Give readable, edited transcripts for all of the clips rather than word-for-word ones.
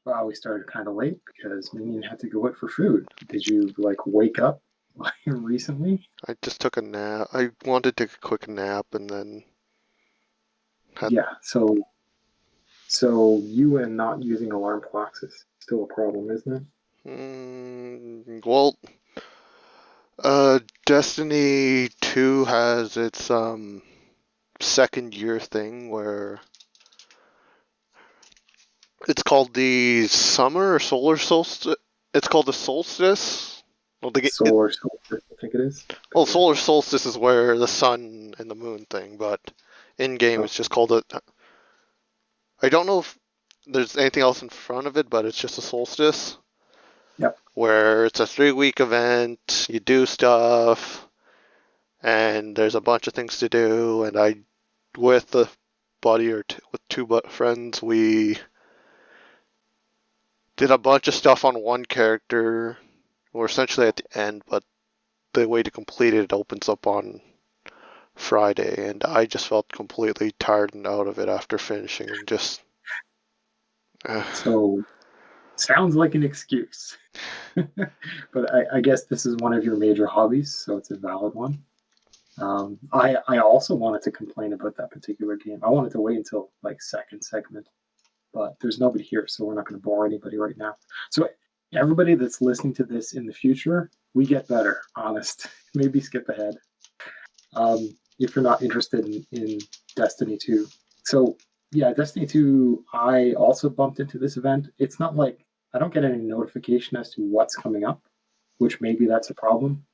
Well, we started kind of late because Minion had to go out for food. Did you like wake up recently? I just took a nap. I wanted to take a quick nap and then had. Yeah. So you and not using alarm clocks is still a problem, isn't it? Well, Destiny 2 has its second year thing where it's called the summer or solar solstice. It's called the solstice. Well, Solar solstice, I think it is. Yeah. solar solstice is where the sun and the moon thing, but in game Oh, it's just called it. I don't know if there's anything else in front of it, but it's just a solstice yep. where it's a 3 week event. You do stuff, and there's a bunch of things to do. And I, with a buddy or with two friends, we did a bunch of stuff on one character. We're essentially at the end, but the way to complete it opens up on Friday, and I just felt completely tired and out of it after finishing, and just. So sounds like an excuse, but I guess this is one of your major hobbies, so it's a valid one. I also wanted to complain about that particular game. I wanted to wait until like second segment, but there's nobody here, so we're not going to bore anybody right now. So everybody that's listening to this in the future, we get better. Honest, maybe skip ahead if you're not interested in Destiny 2. So yeah, Destiny 2. I also bumped into this event. It's not like I don't get any notification as to what's coming up, which maybe that's a problem.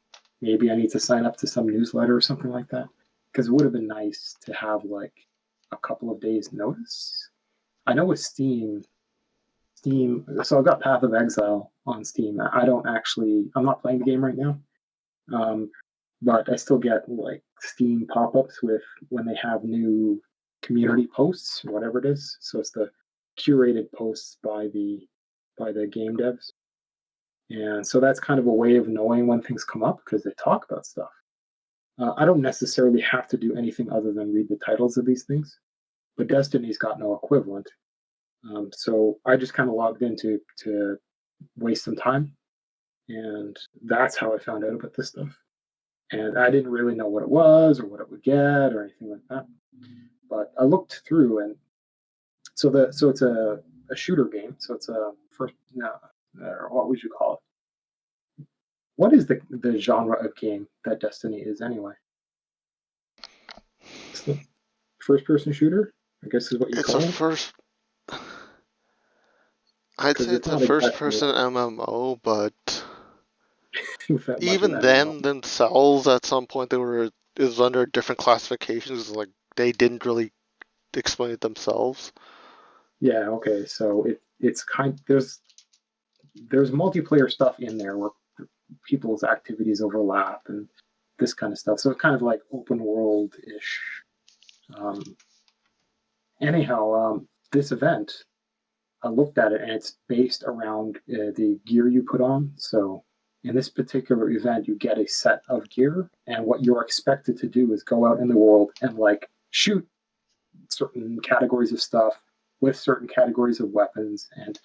Maybe I need to sign up to some newsletter or something like that. Because it would have been nice to have like a couple of days notice. I know with Steam. So I've got Path of Exile on Steam. I don't actually. I'm not playing the game right now, um, but I still get like Steam pop-ups with when they have new community posts, whatever it is. So it's the curated posts by the game devs, and so that's kind of a way of knowing when things come up because they talk about stuff. I don't necessarily have to do anything other than read the titles of these things, but Destiny's got no equivalent. So I just kind of logged in to waste some time, and that's how I found out about this stuff. And I didn't really know what it was or what it would get or anything like that. But I looked through, and so it's a shooter game. So it's a first, no, or what would you call it? What is the genre of game that Destiny is anyway? It's the first person shooter, I guess is what you'd It's a call it, first. I'd because say it's it's a not first exactly person MMO, but with that much of even MMO. them themselves, at some point, it was under different classifications. Like they didn't really explain it themselves. Yeah, okay. So it's kind there's multiplayer stuff in there where people's activities overlap and this kind of stuff. So it's kind of like open world ish. Um, anyhow, this event, I looked at it and it's based around the gear you put on. So in this particular event, you get a set of gear, and what you're expected to do is go out in the world and like shoot certain categories of stuff with certain categories of weapons, and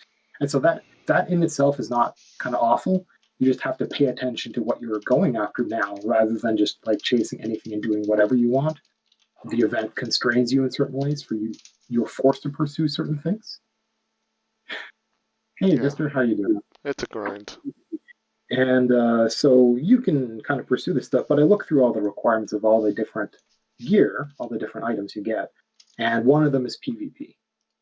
so that in itself is not kind of awful. You just have to pay attention to what you're going after now rather than just like chasing anything and doing whatever you want. The event constrains you in certain ways for you. You're forced to pursue certain things. Hey Yeah, mister, how you doing? it's a grind. And so you can kind of pursue this stuff, but I look through all the requirements of all the different gear, all the different items you get, and one of them is PvP.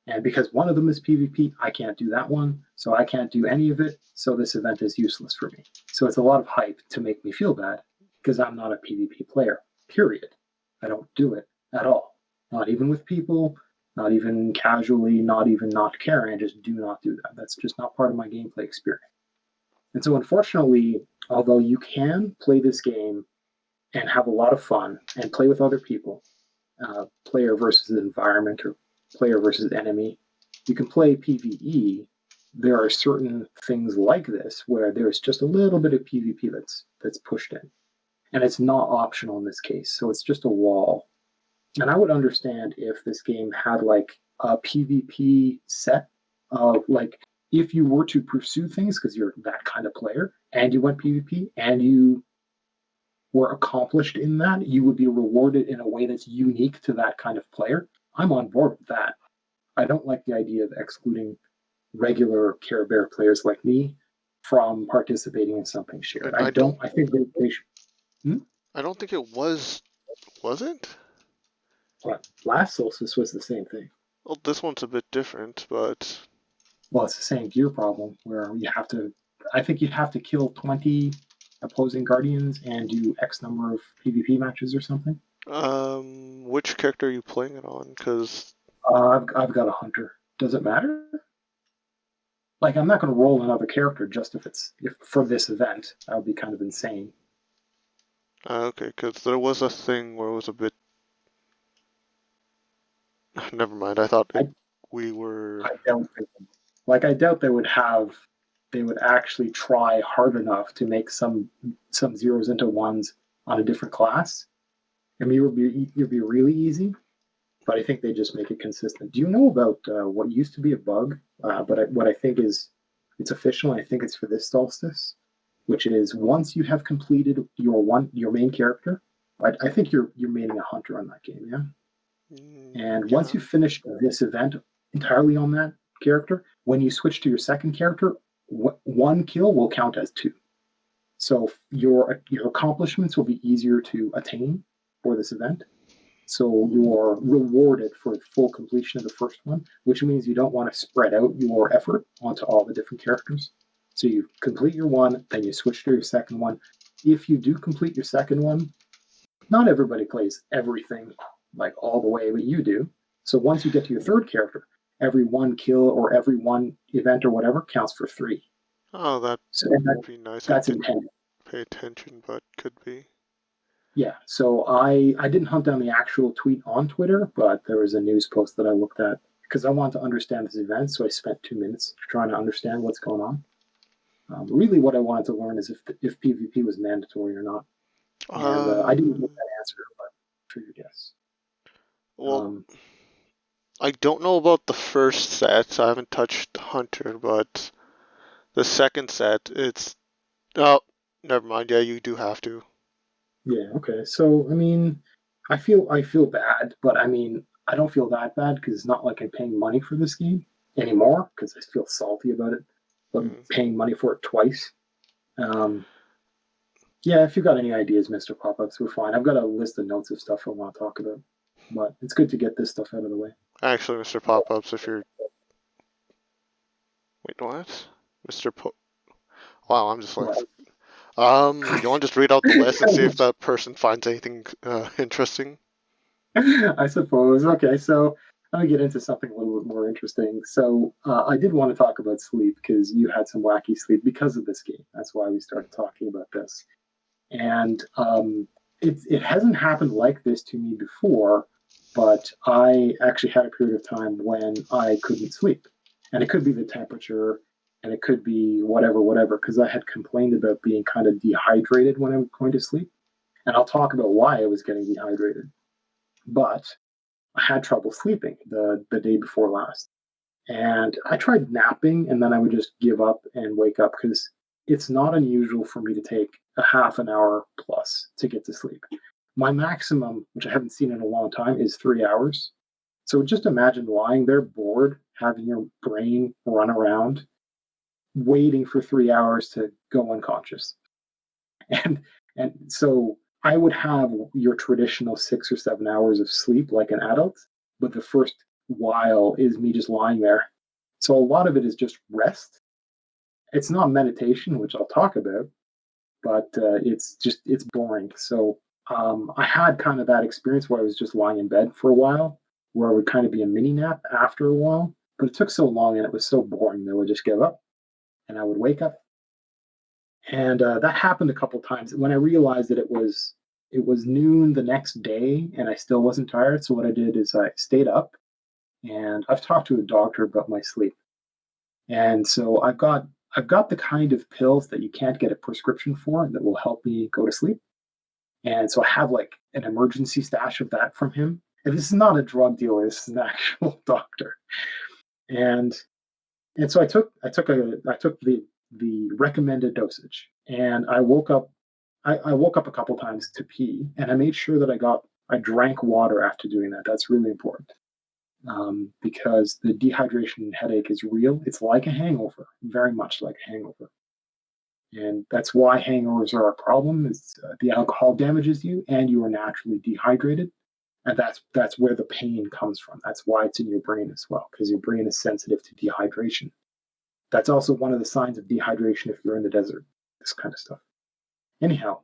And because one of them is PvP, I can't do that one, so I can't do any of it, so this event is useless for me. So it's a lot of hype to make me feel bad, because I'm not a PvP player, period. I don't do it at all. Not even with people, not even casually, not even not caring. I just do not do that. That's just not part of my gameplay experience. And so, unfortunately, although you can play this game and have a lot of fun and play with other people, player versus environment or player versus enemy, you can play PvE. There are certain things like this where there's just a little bit of PvP that's pushed in, and it's not optional in this case. So it's just a wall. And I would understand if this game had like a PvP set of like if you were to pursue things because you're that kind of player and you went PvP and you were accomplished in that, you would be rewarded in a way that's unique to that kind of player. I'm on board with that. I don't like the idea of excluding regular Care Bear players like me from participating in something shared. And I don't. I think they should. I don't think it was. Was it? Well, last Solstice was the same thing. Well, this one's a bit different, but Well, it's the same gear problem where you have to. I think you have to kill 20 opposing guardians and do X number of PvP matches or something. which character are you playing it on? Because I've got a hunter. Does it matter? Like, I'm not going to roll another character just if for this event. That would be kind of insane. okay, because there was a thing where it was a bit. Never mind. I thought we were. I doubt they would actually try hard enough to make some zeros into ones on a different class. I mean, it would be really easy, but I think they just make it consistent. Do you know about what used to be a bug, but what I think it's official, and I think it's for this solstice, which is once you have completed your main character, I think you're maining a hunter on that game, yeah? And once you finish this event entirely on that character, when you switch to your second character, one kill will count as 2. So your accomplishments will be easier to attain for this event. So you're rewarded for full completion of the first one, which means you don't want to spread out your effort onto all the different characters. So you complete your one, then you switch to your second one. If you do complete your second one, not everybody plays everything like all the way, but you do. So once you get to your third character, every one kill or every one event or whatever counts for 3. Oh, that would be nice. That's intended. Pay attention, but could be. Yeah, so I didn't hunt down the actual tweet on Twitter, but there was a news post that I looked at because I wanted to understand this event, so I spent 2 minutes trying to understand what's going on. Really, what I wanted to learn is if PvP was mandatory or not. And I didn't get that answer, but for your guess. Well, I don't know about the first set. I haven't touched Hunter, but the second set, it's... Oh, never mind. Yeah, you do have to. Yeah, okay. So, I mean, I feel bad, but I mean, I don't feel that bad because it's not like I'm paying money for this game anymore because I feel salty about it, but paying money for it twice. Yeah, if you've got any ideas, Mr. Pop-Ups, we're fine. I've got a list of notes of stuff I want to talk about, but it's good to get this stuff out of the way. Actually, Mr. Pop-Ups, if you're... Wait, what? Mr. Wow, I'm just like... you want to just read out the list and see if that person finds anything interesting? I suppose. Okay, so let me get into something a little bit more interesting. So I did want to talk about sleep because you had some wacky sleep because of this game. That's why we started talking about this. And it hasn't happened like this to me before, but I actually had a period of time when I couldn't sleep. And it could be the temperature, and it could be whatever, because I had complained about being kind of dehydrated when I was going to sleep. And I'll talk about why I was getting dehydrated. But I had trouble sleeping the day before last. And I tried napping, and then I would just give up and wake up because it's not unusual for me to take a half an hour plus to get to sleep. My maximum, which I haven't seen in a long time, is 3 hours. So just imagine lying there bored, having your brain run around, waiting for 3 hours to go unconscious. And so I would have your traditional 6 or 7 hours of sleep like an adult, but the first while is me just lying there. So a lot of it is just rest. It's not meditation, which I'll talk about, but it's boring. So I had kind of that experience where I was just lying in bed for a while, where I would kind of be a mini nap after a while. But it took so long and it was so boring that I would just give up, and I would wake up. And that happened a couple times. When I realized that it was noon the next day and I still wasn't tired, so what I did is I stayed up, and I've talked to a doctor about my sleep. And so I've got the kind of pills that you can't get a prescription for that will help me go to sleep. And so I have like an emergency stash of that from him. And this is not a drug dealer, this is an actual doctor. And and so I took the recommended dosage, and I woke up. I woke up a couple times to pee, and I made sure that I drank water after doing that. That's really important, because the dehydration and headache is real. It's like a hangover, very much like a hangover, and that's why hangovers are a problem. Is the alcohol damages you, and you are naturally dehydrated, and that's where the pain comes from. That's why it's in your brain as well, because your brain is sensitive to dehydration. That's also one of the signs of dehydration if you're in the desert. This kind of stuff. Anyhow,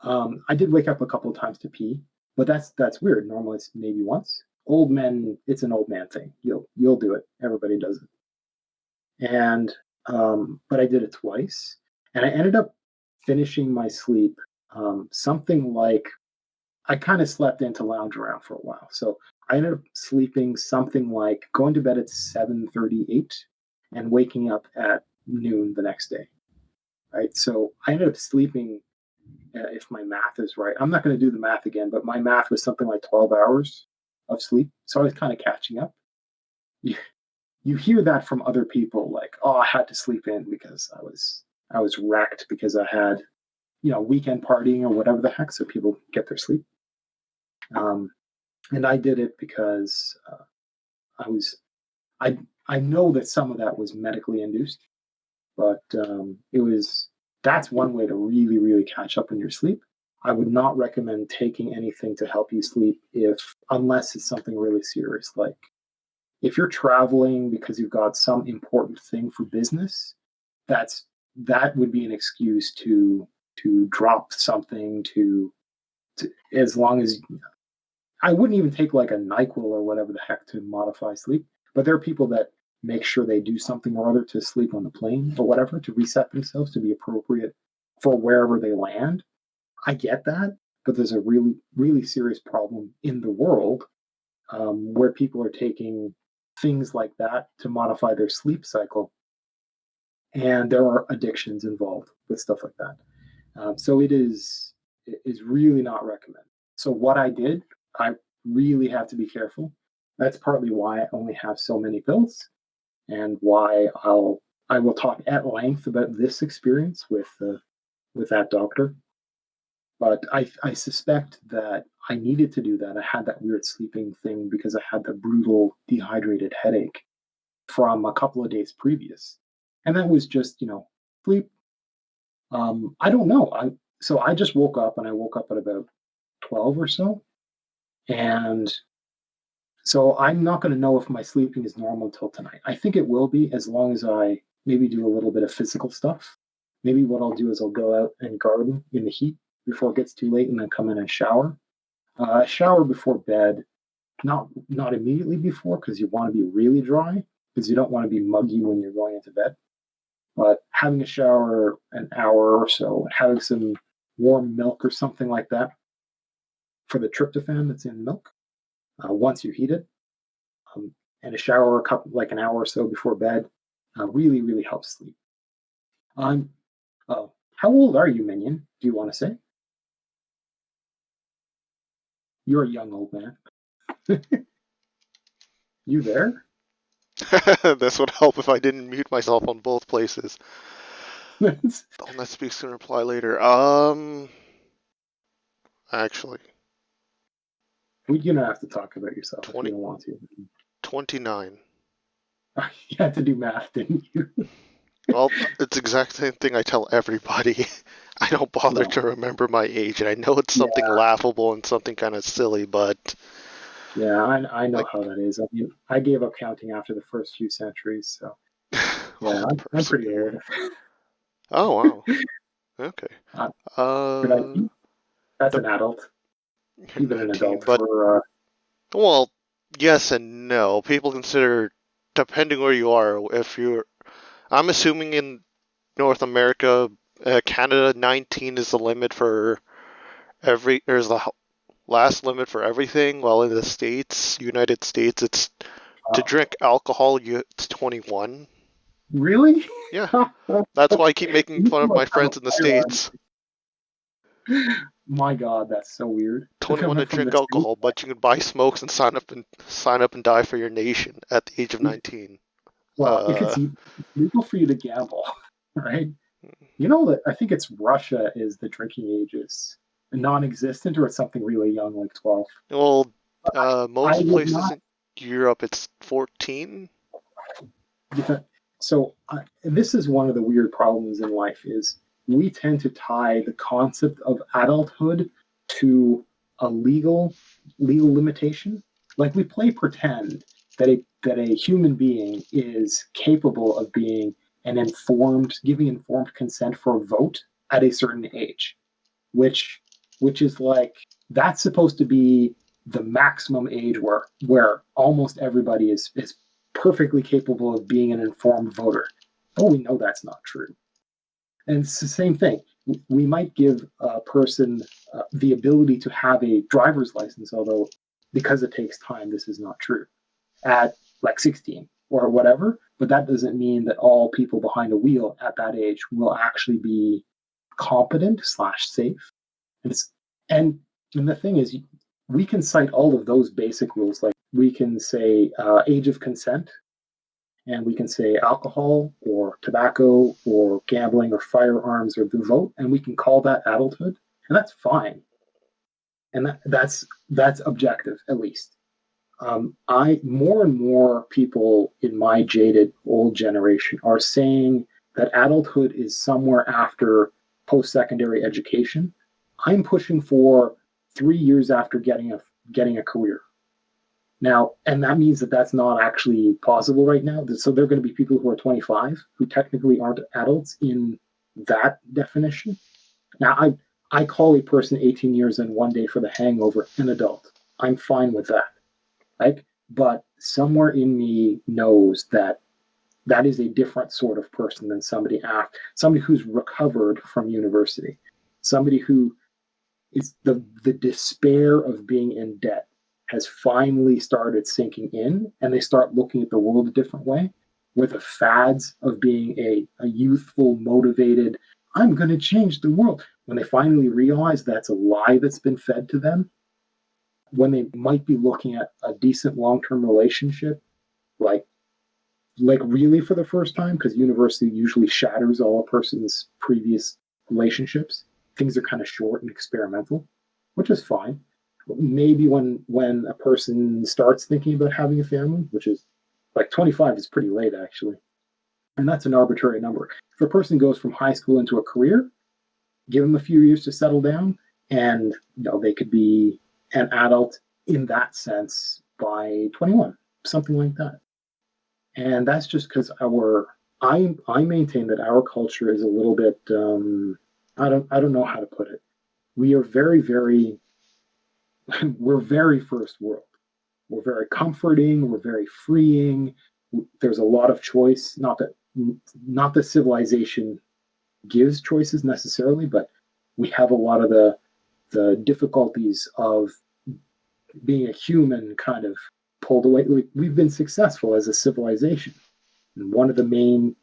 I did wake up a couple of times to pee, but that's weird. Normally it's maybe once. Old men, it's an old man thing. You'll do it. Everybody does it. And but I did it twice, and I ended up finishing my sleep something like I kind of slept in to lounge around for a while. So I ended up sleeping something like going to bed at 7:38 and waking up at noon the next day. Right. So I ended up sleeping, if my math is right. I'm not going to do the math again, but my math was something like 12 hours of sleep. So I was kind of catching up. You, you hear that from other people, like, oh, I had to sleep in because I was wrecked because I had, weekend partying or whatever the heck. So people get their sleep. Um, and I did it because I was I I know that some of that was medically induced, but that's one way to really really catch up on your sleep. I would not recommend taking anything to help you sleep if unless it's something really serious, like if you're traveling because you've got some important thing for business. That would be an excuse to drop something to as long as I wouldn't even take like a NyQuil or whatever the heck to modify sleep. But there are people that make sure they do something or other to sleep on the plane or whatever to reset themselves to be appropriate for wherever they land. I get that, but there's a really, really serious problem in the world, where people are taking things like that to modify their sleep cycle. And there are addictions involved with stuff like that. So it is really not recommended. So what I did, I really have to be careful. That's partly why I only have so many pills, and why I will talk at length about this experience with that doctor. But I suspect that I needed to do that. I had that weird sleeping thing because I had the brutal dehydrated headache from a couple of days previous, and that was just sleep. I don't know. I just woke up, and I woke up at about 12 or so. And so I'm not going to know if my sleeping is normal until tonight. I think it will be, as long as I maybe do a little bit of physical stuff. Maybe what I'll do is I'll go out and garden in the heat before it gets too late, and then come in and shower. Shower before bed, not immediately before, because you want to be really dry, because you don't want to be muggy when you're going into bed. But having a shower an hour or so, having some warm milk or something like that for the tryptophan that's in milk, once you heat it, um, and a shower like an hour or so before bed, really really helps sleep. Um, how old are you, Minion? Do you want to say? You're a young old man. You there? This would help if I didn't mute myself on both places. Don't let speak soon, reply later. Actually, You don't have to talk about yourself if 20, you don't want to. 29. You had to do math, didn't you? Well, it's the exact same thing I tell everybody. I don't bother No. to remember my age, and I know it's something Yeah, laughable and something kind of silly, but yeah, I know like, how that is. I mean, I gave up counting after the first few centuries, so yeah, old I'm person pretty here. old. Oh wow. Okay. Uh, but I Uh, think that's the an adult. You're You've been an 19, adult but for well, yes and no. People consider, depending where you are, if you're, I'm assuming in North America, Canada, 19 is the limit for there's the last limit for everything, while in the States, United States, it's to uh, drink alcohol, it's 21. really? Yeah, that's why I keep making You fun of my must have a friends in the firearm. States. My God, that's so weird. 21 Coming to from drink the States. alcohol, but you can buy smokes and sign up and die for your nation at the age of 19. Well, if it's legal for you to gamble, right? You know that I think it's Russia is the drinking age is non-existent, or it's something really young, like 12. Well, I most would places not. in Europe it's 14. So this is one of the weird problems in life is we tend to tie the concept of adulthood to a legal limitation. Like we play pretend that a human being is capable of being giving informed consent for a vote at a certain age, which which is like that's supposed to be the maximum age where almost everybody is perfectly capable of being an informed voter. Oh, we know that's not true. And it's the same thing. We might give a person the ability to have a driver's license, although because it takes time, this is not true, at like 16 or whatever. But that doesn't mean that all people behind a wheel at that age will actually be competent slash safe. It's, and and the thing is, we can cite all of those basic rules. Like we can say age of consent, and we can say alcohol or tobacco or gambling or firearms or the vote, and we can call that adulthood, and that's fine. And that's objective at least. I more and more people in my jaded old generation are saying that adulthood is somewhere after post-secondary education. I'm pushing for 3 years after getting a career. Now, and that means that that's not actually possible right now. So there are going to be people who are 25 who technically aren't adults in that definition. Now, I call a person 18 years and 1 day for the hangover an adult. I'm fine with that. Like, but somewhere in me knows that that is a different sort of person than somebody who's recovered from university, somebody who is the despair of being in debt has finally started sinking in, and they start looking at the world a different way, where the fads of being a youthful, motivated, I'm going to change the world, when they finally realize that's a lie that's been fed to them, when they might be looking at a decent long-term relationship, like really for the first time, because university usually shatters all a person's previous relationships. Things are kind of short and experimental, which is fine. Maybe when a person starts thinking about having a family, which is like 25 is pretty late actually, and that's an arbitrary number. If a person goes from high school into a career, give them a few years to settle down, and they could be an adult in that sense by 21, something like that. And that's just because I maintain that our culture is a little bit I don't know how to put it. We are very we're very first world. We're very comforting. We're very freeing. There's a lot of choice. Not that civilization gives choices necessarily, but we have a lot of the difficulties of being a human kind of pulled away. We've been successful as a civilization. And one of the main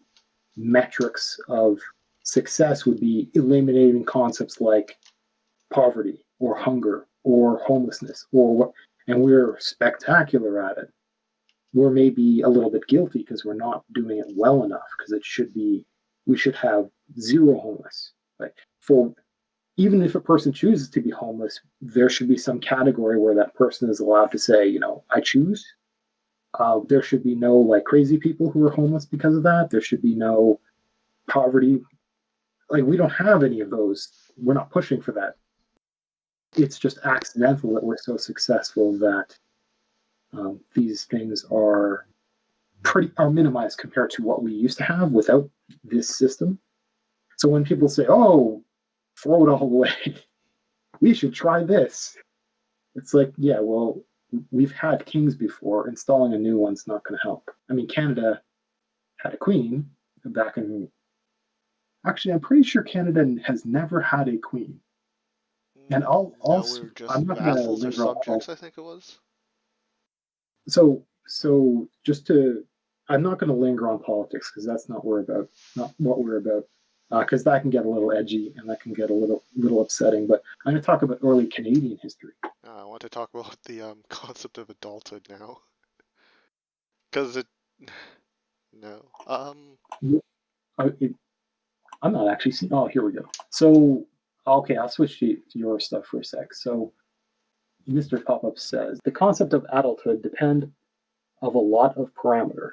metrics of success would be eliminating concepts like poverty or hunger or homelessness or what, and we're spectacular at it. We're maybe a little bit guilty because we're not doing it well enough, because we should have zero homeless. Like, for even if a person chooses to be homeless, there should be some category where that person is allowed to say, I choose. There should be no like crazy people who are homeless because of that. There should be no poverty. Like, we don't have any of those. We're not pushing for that. It's just accidental that we're so successful that these things are minimized compared to what we used to have without this system. So when people say, "Oh, throw it all away," we should try this. It's like, yeah, well, we've had kings before. Installing a new one's not going to help. I mean, Canada had a queen back in. Actually, I'm pretty sure Canada has never had a queen. And No, we were just I'm not going to vassals or linger on subjects, I think it was. so just to I'm not going to linger on politics because that's not what we're about, because that can get a little edgy and that can get a little upsetting. But I'm going to talk about early Canadian history. I want to talk about the concept of adulthood now, because No. I'm not actually seeing. Oh, here we go. So, okay, I'll switch to your stuff for a sec. So, Mr. Pop-Up says the concept of adulthood depend of a lot of parameter.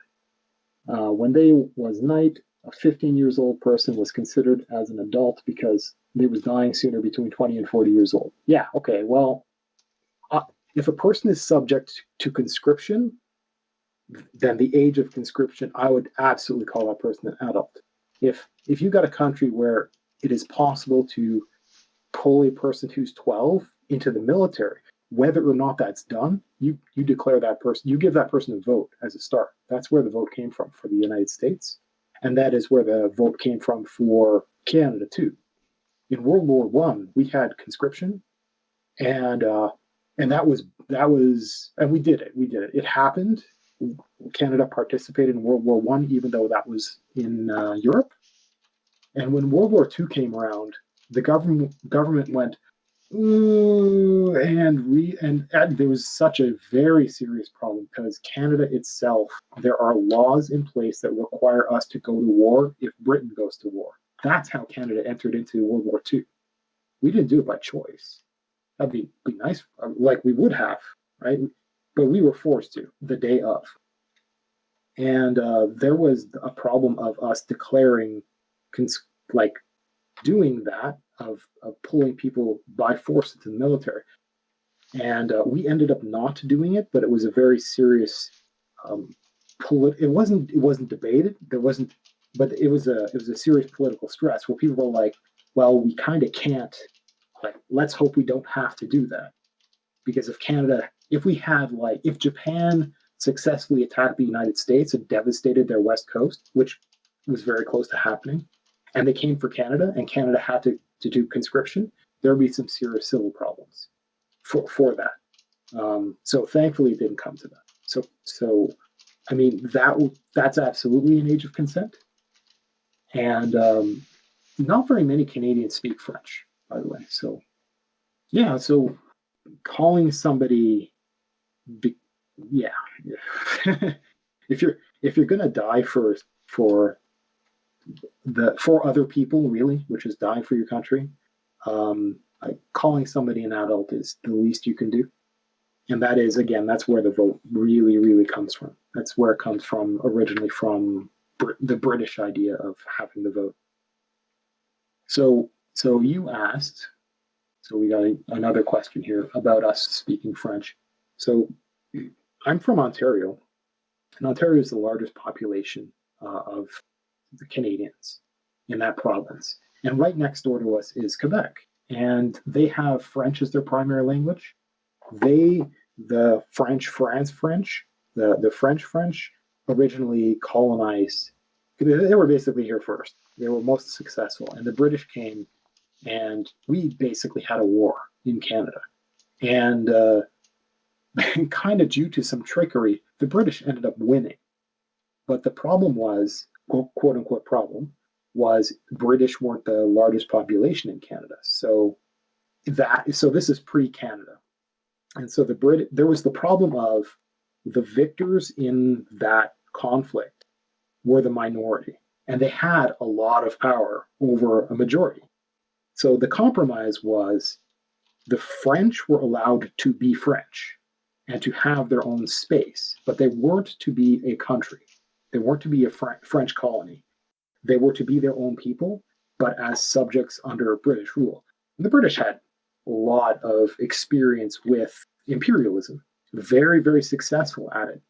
When they was night, a 15 years old person was considered as an adult because they was dying sooner between 20 and 40 years old. Yeah, okay, well, uh, if a person is subject to conscription, then the age of conscription, I would absolutely call that person an adult. If you got a country where it is possible to pull a person who's 12 into the military, whether or not that's done, you declare that person, you give that person a vote as a start. That's where the vote came from for the United States, and that is where the vote came from for Canada too. In World War One, we had conscription, and that was, and we did it. We did it. It happened. Canada participated in World War One, even though that was in Europe. And when World War Two came around, the government went, ooh, and there was such a very serious problem because Canada itself, there are laws in place that require us to go to war if Britain goes to war. That's how Canada entered into World War Two. We didn't do it by choice. That'd be nice, like we would have, right? But we were forced to the day of. And there was a problem of us declaring, like doing that, of pulling people by force into the military. And we ended up not doing it, but it was a very serious. Um, it wasn't debated. There wasn't, but it was a serious political stress where people were like, "Well, we kind of can't. Like, let's hope we don't have to do that because if Japan successfully attacked the United States and devastated their west coast, which was very close to happening, and they came for Canada, and Canada had to do conscription, there would be some serious civil problems for that. So thankfully, it didn't come to that. So I mean that's absolutely an age of consent, and not very many Canadians speak French, by the way. So yeah, so calling somebody, be, yeah, if you're gonna die for other people, really, which is dying for your country, calling somebody an adult is the least you can do. And that is, again, that's where the vote really, really comes from. That's where it comes from originally, from the British idea of having the vote. So you asked, so we got another question here about us speaking French. So I'm from Ontario, and Ontario is the largest population of the Canadians in that province. And right next door to us is Quebec, and they have French as their primary language. The French, the French originally colonized. They were basically here first. They were most successful, and the British came, and we basically had a war in Canada. And kind of due to some trickery, the British ended up winning. But the problem was, quote unquote problem, was British weren't the largest population in Canada. So this is pre-Canada. And so there was the problem of the victors in that conflict were the minority, and they had a lot of power over a majority. So the compromise was the French were allowed to be French and to have their own space, but they weren't to be a country. They weren't to be a French colony. They were to be their own people, but as subjects under British rule. And the British had a lot of experience with imperialism, very, very successful at it.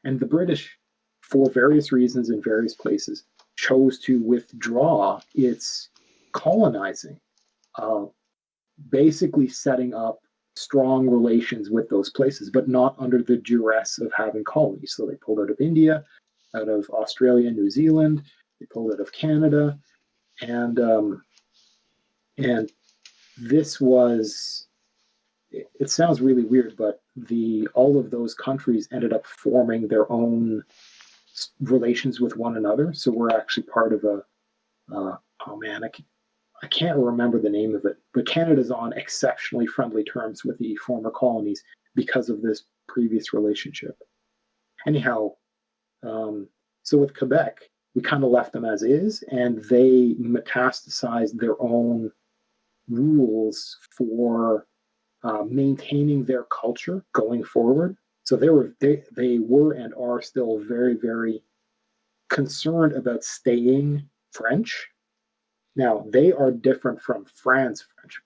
And the British, for various reasons in various places, chose to withdraw its colonizing, uh, basically setting up strong relations with those places, but not under the duress of having colonies. So they pulled out of India, out of Australia, New Zealand, they pulled out of Canada, and this was. It sounds really weird, but all of those countries ended up forming their own relations with one another. So we're actually part of a. Oh man, I can't remember the name of it, but Canada's on exceptionally friendly terms with the former colonies because of this previous relationship. Anyhow, So with Quebec, we kind of left them as is, and they metastasized their own rules for maintaining their culture going forward. So they were and are still very, very concerned about staying French. Now they are different from France French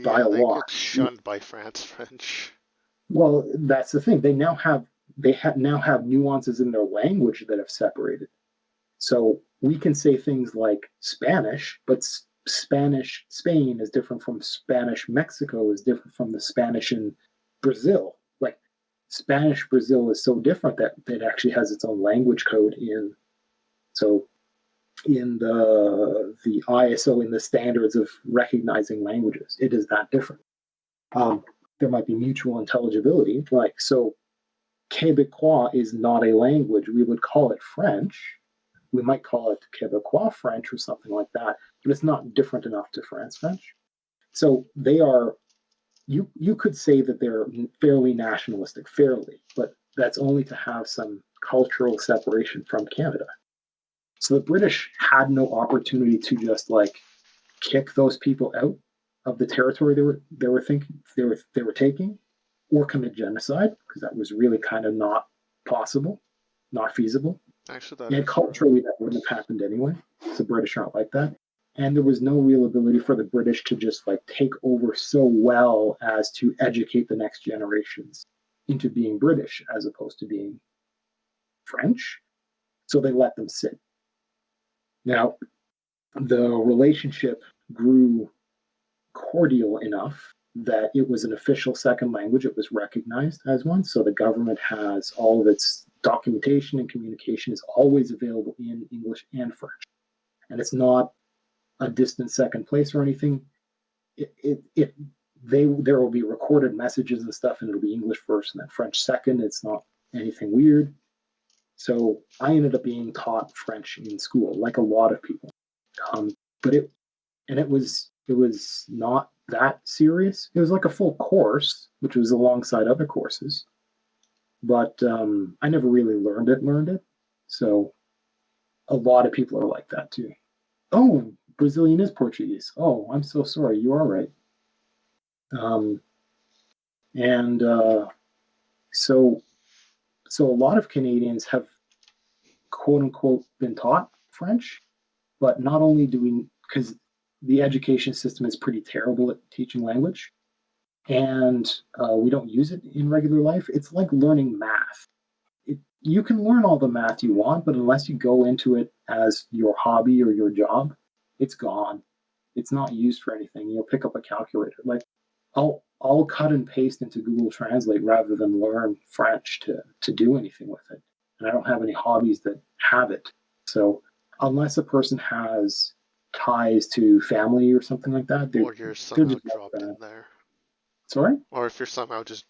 by Yeah, a they lot. get shunned by France French. Well, that's the thing. Now have nuances in their language that have separated. So we can say things like Spanish, but Spanish Spain is different from Spanish Mexico is different from the Spanish in Brazil. Like Spanish Brazil is so different that it actually has its own language code in so in the ISO in the standards of recognizing languages. It is that different. Um, there might be mutual intelligibility, like so. Quebecois is not a language. We would call it French. We might call it Quebecois French or something like that, but it's not different enough to France French. So they are. You could say that they're fairly nationalistic, fairly, but that's only to have some cultural separation from Canada. So the British had no opportunity to just like kick those people out of the territory they were taking, or commit genocide because that was really kind of not possible, not feasible. Actually, that And is right. culturally, that wouldn't have happened anyway. The British aren't like that. And there was no real ability for the British to just like take over so well as to educate the next generations into being British as opposed to being French. So they let them sit. Now, the relationship grew cordial enough that it was an official second language. It was recognized as one. So the government has all of its documentation and communication is always available in English and French. And it's not a distant second place or anything. There will be recorded messages and stuff, and it'll be English first and then French second. It's not anything weird. So I ended up being taught French in school, like a lot of people. But it was not that serious. It was like a full course, which was alongside other courses. But I never really learned it. So a lot of people are like that too. Oh, Brazilian is Portuguese. Oh, I'm so sorry. You are right. Um, and so so a lot of Canadians have quote unquote been taught French, but not only do we because the education system is pretty terrible at teaching language, and we don't use it in regular life. It's like learning math. You can learn all the math you want, but unless you go into it as your hobby or your job, it's gone. It's not used for anything. You'll pick up a calculator. Like I'll cut and paste into Google Translate rather than learn French to do anything with it. And I don't have any hobbies that have it. So unless a person has ties to family or something like that, Or you're they're somehow just not dropped gonna. in there. Sorry. Or if you're somehow just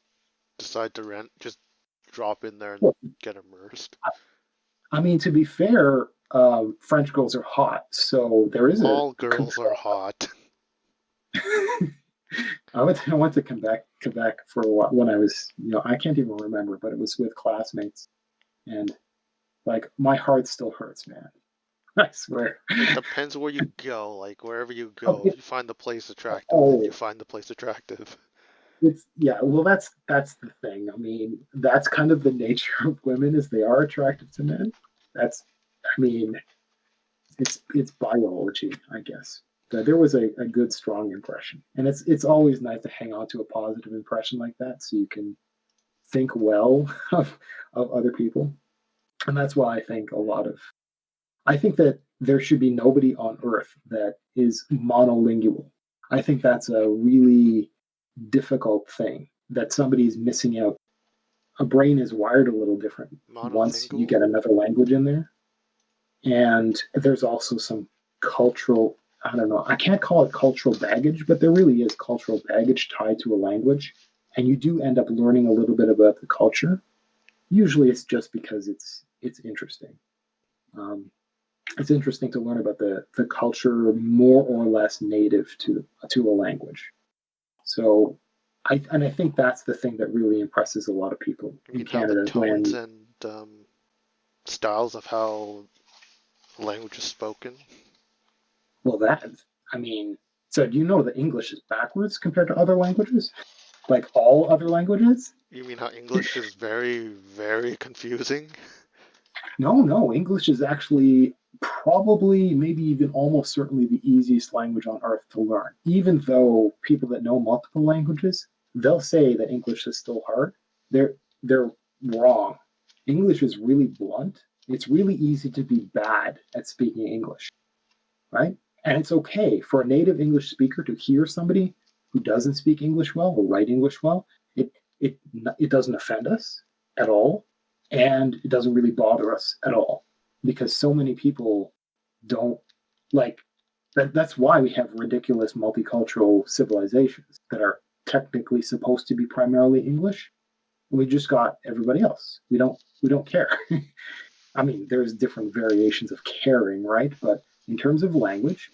decide to rent, just drop in there and Well, get immersed. I mean, to be fair, French girls are hot, so there is a All girls are control. hot. I went to Quebec for a while when I was, I can't even remember, but it was with classmates, and like my heart still hurts, man. I swear. It depends where you go. Like wherever you go, if Okay. you find the place attractive, then you Oh, find the place attractive. it's yeah. Well, that's the thing. I mean, that's kind of the nature of women is they are attractive to men. That's, I mean, it's biology, I guess. But there was a good strong impression, and it's always nice to hang on to a positive impression like that, so you can think well of other people, and that's why I think that there should be nobody on earth that is monolingual. I think that's a really difficult thing that somebody's missing out. A brain is wired a little different once you Monolingual? get another language in there. And there's also some cultural, I don't know, I can't call it cultural baggage, but there really is cultural baggage tied to a language. And you do end up learning a little bit about the culture. Usually it's just because it's interesting. Um, it's interesting to learn about the culture more or less native to a language. So I think that's the thing that really impresses a lot of people You in mean how the Canada tones when and styles of how language is spoken? Well, so do you know that English is backwards compared to other languages? Like all other languages? You mean how English is very, very confusing? No, English is actually probably, maybe even almost certainly the easiest language on earth to learn. Even though people that know multiple languages, they'll say that English is still hard. They're wrong. English is really blunt. It's really easy to be bad at speaking English, right? And it's okay for a native English speaker to hear somebody who doesn't speak English well or write English well. It doesn't offend us at all, and it doesn't really bother us at all because so many people don't like that. That's why we have ridiculous multicultural civilizations that are technically supposed to be primarily English. We just got everybody else. We don't care. I mean, there's different variations of caring, right? But in terms of language,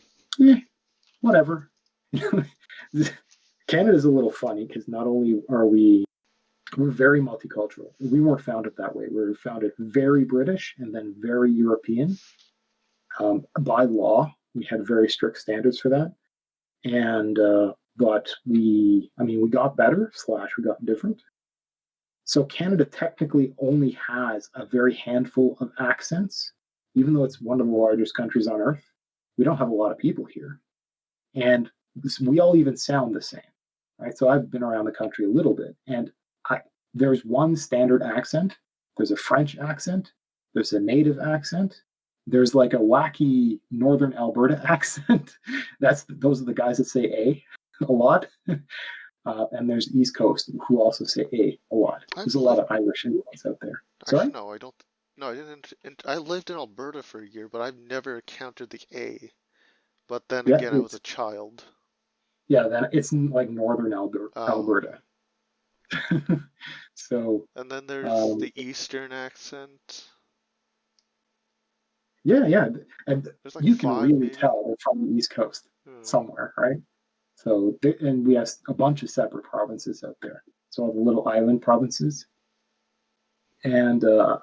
whatever. Canada's a little funny because not only we're very multicultural. We weren't founded that way. We were founded very British and then very European. By law, we had very strict standards for that. And but we got better / we got different. So Canada technically only has a very handful of accents, even though it's one of the largest countries on earth. We don't have a lot of people here, and we all even sound the same, right? So I've been around the country a little bit, and there's one standard accent. There's a French accent. There's a native accent. There's like a wacky Northern Alberta accent. Those are the guys that say a lot. And there's East Coast who also say a lot. There's a lot of Irish influence out there. Sorry? Actually, no, I don't. No, I didn't. I lived in Alberta for a year, but I've never encountered the A. But then Yeah, again, I was a child. Yeah, then it's like Northern Alberta. So. And then there's the Eastern accent. Yeah, and There's like you can five, really maybe. tell they're from the East Coast somewhere, right? So, and we have a bunch of separate provinces out there. So all the little island provinces, and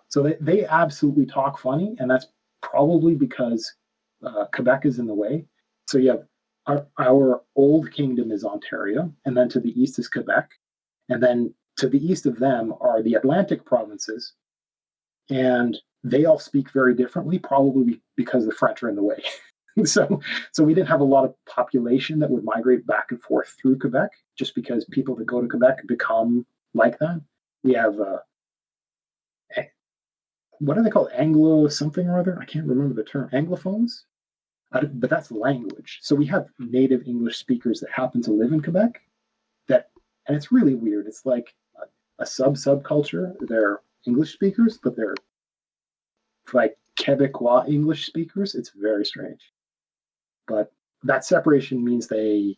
so they absolutely talk funny, and that's probably because Quebec is in the way. So you have our old kingdom is Ontario, and then to the east is Quebec, and then to the east of them are the Atlantic provinces, and they all speak very differently, probably because the French are in the way. So we didn't have a lot of population that would migrate back and forth through Quebec, just because people that go to Quebec become like that. We have what are they called? Anglo something or other? I can't remember the term. Anglophones, but that's language. So we have native English speakers that happen to live in Quebec. And it's really weird. It's like a subculture. They're English speakers, but they're like Quebecois English speakers. It's very strange. But that separation means they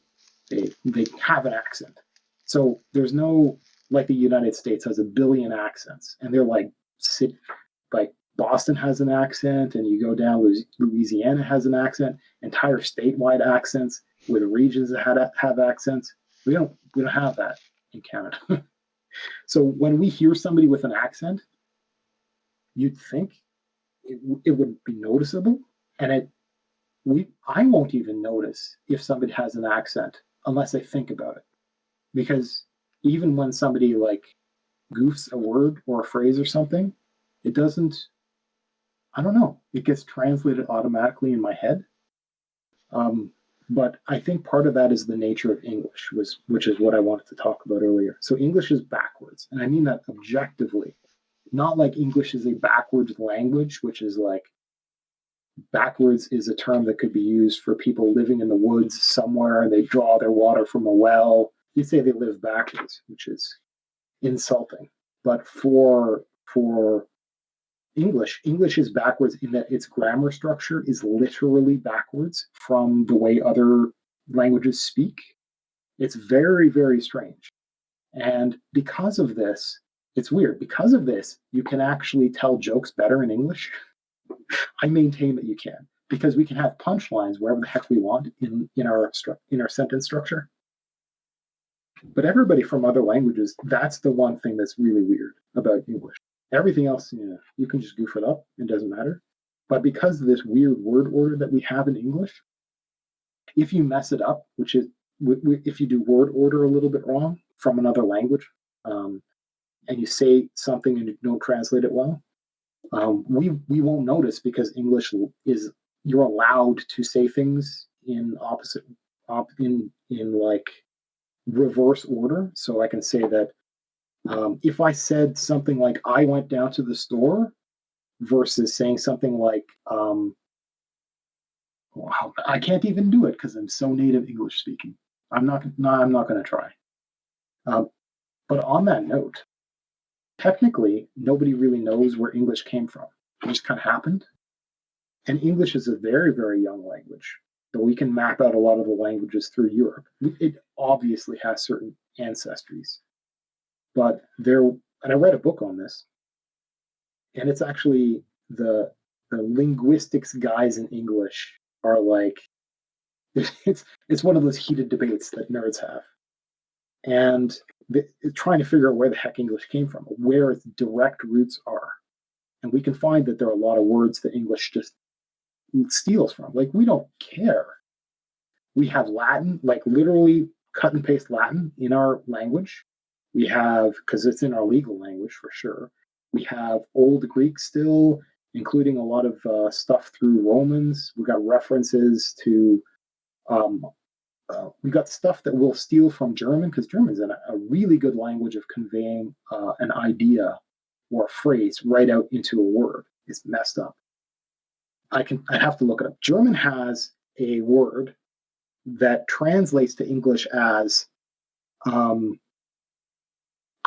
have an accent. So there's no, like the United States has a billion accents, and they're like Boston has an accent, and you go down, Louisiana has an accent, entire statewide accents with regions that have accents. We don't have that in Canada. So when we hear somebody with an accent, you'd think it would be noticeable, and I won't even notice if somebody has an accent unless I think about it. Because even when somebody like goofs a word or a phrase or something, it doesn't, I don't know, it gets translated automatically in my head. But I think part of that is the nature of English, which is what I wanted to talk about earlier. So English is backwards, and I mean that objectively. Not like English is a backwards language, which is like, backwards is a term that could be used for people living in the woods somewhere and they draw their water from a well. You say they live backwards, which is insulting. But for English is backwards in that its grammar structure is literally backwards from the way other languages speak. It's very, very strange. And because of this, it's weird. Because of this, you can actually tell jokes better in English. I maintain that you can, because we can have punchlines wherever the heck we want in our sentence structure. But everybody from other languages, that's the one thing that's really weird about English. Everything else, you can just goof it up. It doesn't matter. But because of this weird word order that we have in English, if you mess it up, which is if you do word order a little bit wrong from another language, and you say something and you don't translate it well, we won't notice because English is you're allowed to say things in opposite in like reverse order. So I can say that if I said something like "I went down to the store" versus saying something like wow, I can't even do it because I'm so native English speaking. I'm not. No, I'm not going to try. Um, but on that note, technically, nobody really knows where English came from. It just kind of happened. And English is a very, very young language. So we can map out a lot of the languages through Europe. It obviously has certain ancestries. But and I read a book on this, and it's actually the linguistics guys in English are like, it's one of those heated debates that nerds have. And trying to figure out where the heck English came from, where its direct roots are. And we can find that there are a lot of words that English just steals from. Like, we don't care. We have Latin, like literally cut and paste Latin in our language. We have, because it's in our legal language for sure. We have Old Greek still, including a lot of stuff through Romans. We got references to, we got stuff that we'll steal from German, because German is a really good language of conveying an idea or a phrase right out into a word. It's messed up. I'd have to look it up. German has a word that translates to English as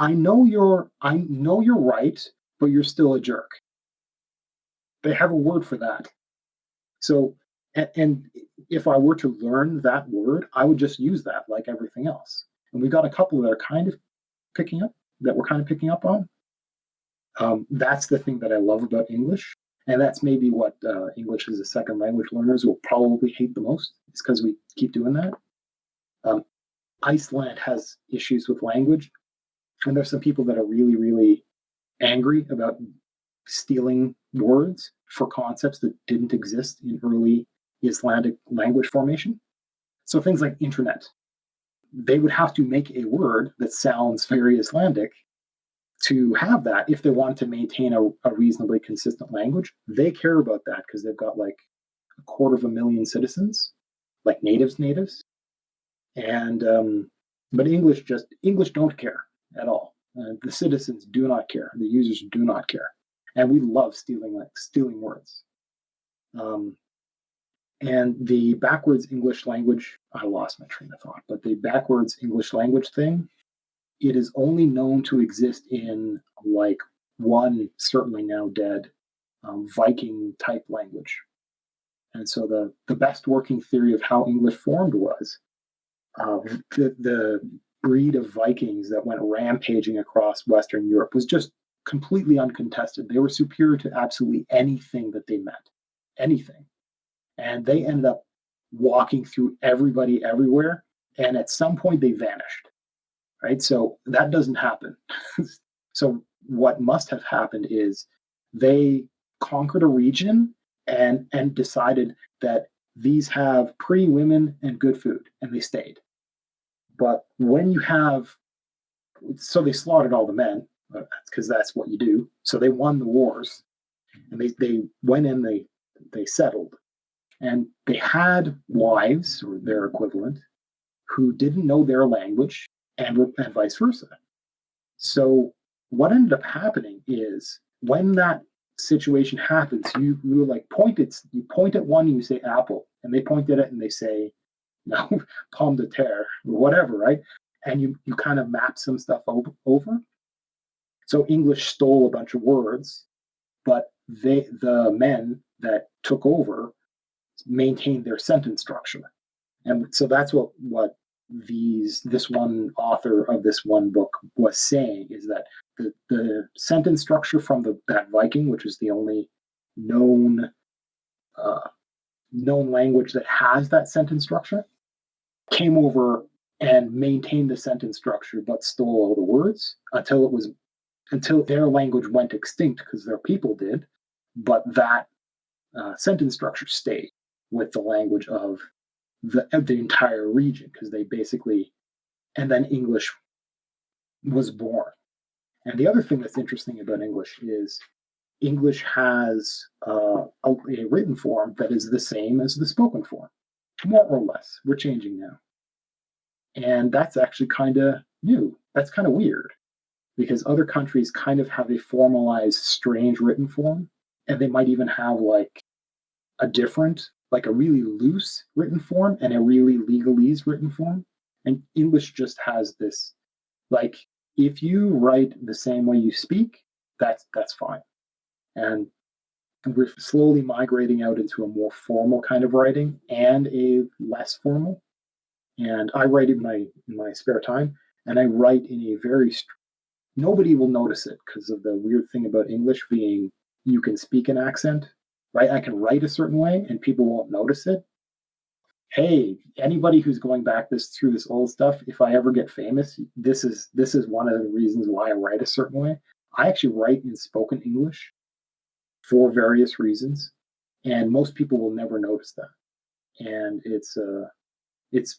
I know you're right, but you're still a jerk. They have a word for that. So and if I were to learn that word, I would just use that like everything else. And we got a couple that are kind of picking up that we're kind of picking up on. That's the thing that I love about English. And that's maybe what English as a second language learners will probably hate the most, is because we keep doing that. Iceland has issues with language, and there's some people that are really, really angry about stealing words for concepts that didn't exist in early Icelandic language formation. So things like internet, they would have to make a word that sounds very Icelandic to have that if they want to maintain a reasonably consistent language. They care about that because they've got like 250,000 citizens, like natives. And but English don't care at all. The citizens do not care. The users do not care, and we love stealing words. And the backwards English language, I lost my train of thought, but the backwards English language thing, it is only known to exist in like one certainly now dead Viking type language. And so the best working theory of how English formed was the breed of Vikings that went rampaging across Western Europe was just completely uncontested. They were superior to absolutely anything that they met, anything. And they ended up walking through everybody everywhere. And at some point they vanished, right? So that doesn't happen. So what must have happened is they conquered a region and decided that these have pretty women and good food, and they stayed. But when you have, so they slaughtered all the men, because that's what you do. So they won the wars, and they went in, they settled, and they had wives or their equivalent who didn't know their language, and vice versa. So what ended up happening is when that situation happens, you like you point at one and you say apple, and they point at it and they say no, pomme de terre or whatever, right? And you kind of map some stuff over. So English stole a bunch of words, but the men that took over maintained their sentence structure. And so that's what this one author of this one book was saying, is that the sentence structure from that Viking, which is the only known language that has that sentence structure, came over and maintained the sentence structure but stole all the words until it was until their language went extinct because their people did, but that sentence structure stayed with the language of the entire region because they basically, and then English was born. And the other thing that's interesting about English is English has a written form that is the same as the spoken form, more or less. We're changing now. And that's actually kind of new. That's kind of weird because other countries kind of have a formalized, strange written form. And they might even have like a different, like a really loose written form and a really legalese written form. And English just has this, like, if you write the same way you speak, that's fine. And we're slowly migrating out into a more formal kind of writing and a less formal. And I write in my spare time, and I write in a very nobody will notice it because of the weird thing about English being you can speak an accent, right? I can write a certain way and people won't notice it. Hey, anybody who's going back through this old stuff, if I ever get famous, this is one of the reasons why I write a certain way. I actually write in spoken English for various reasons, and most people will never notice that. And it's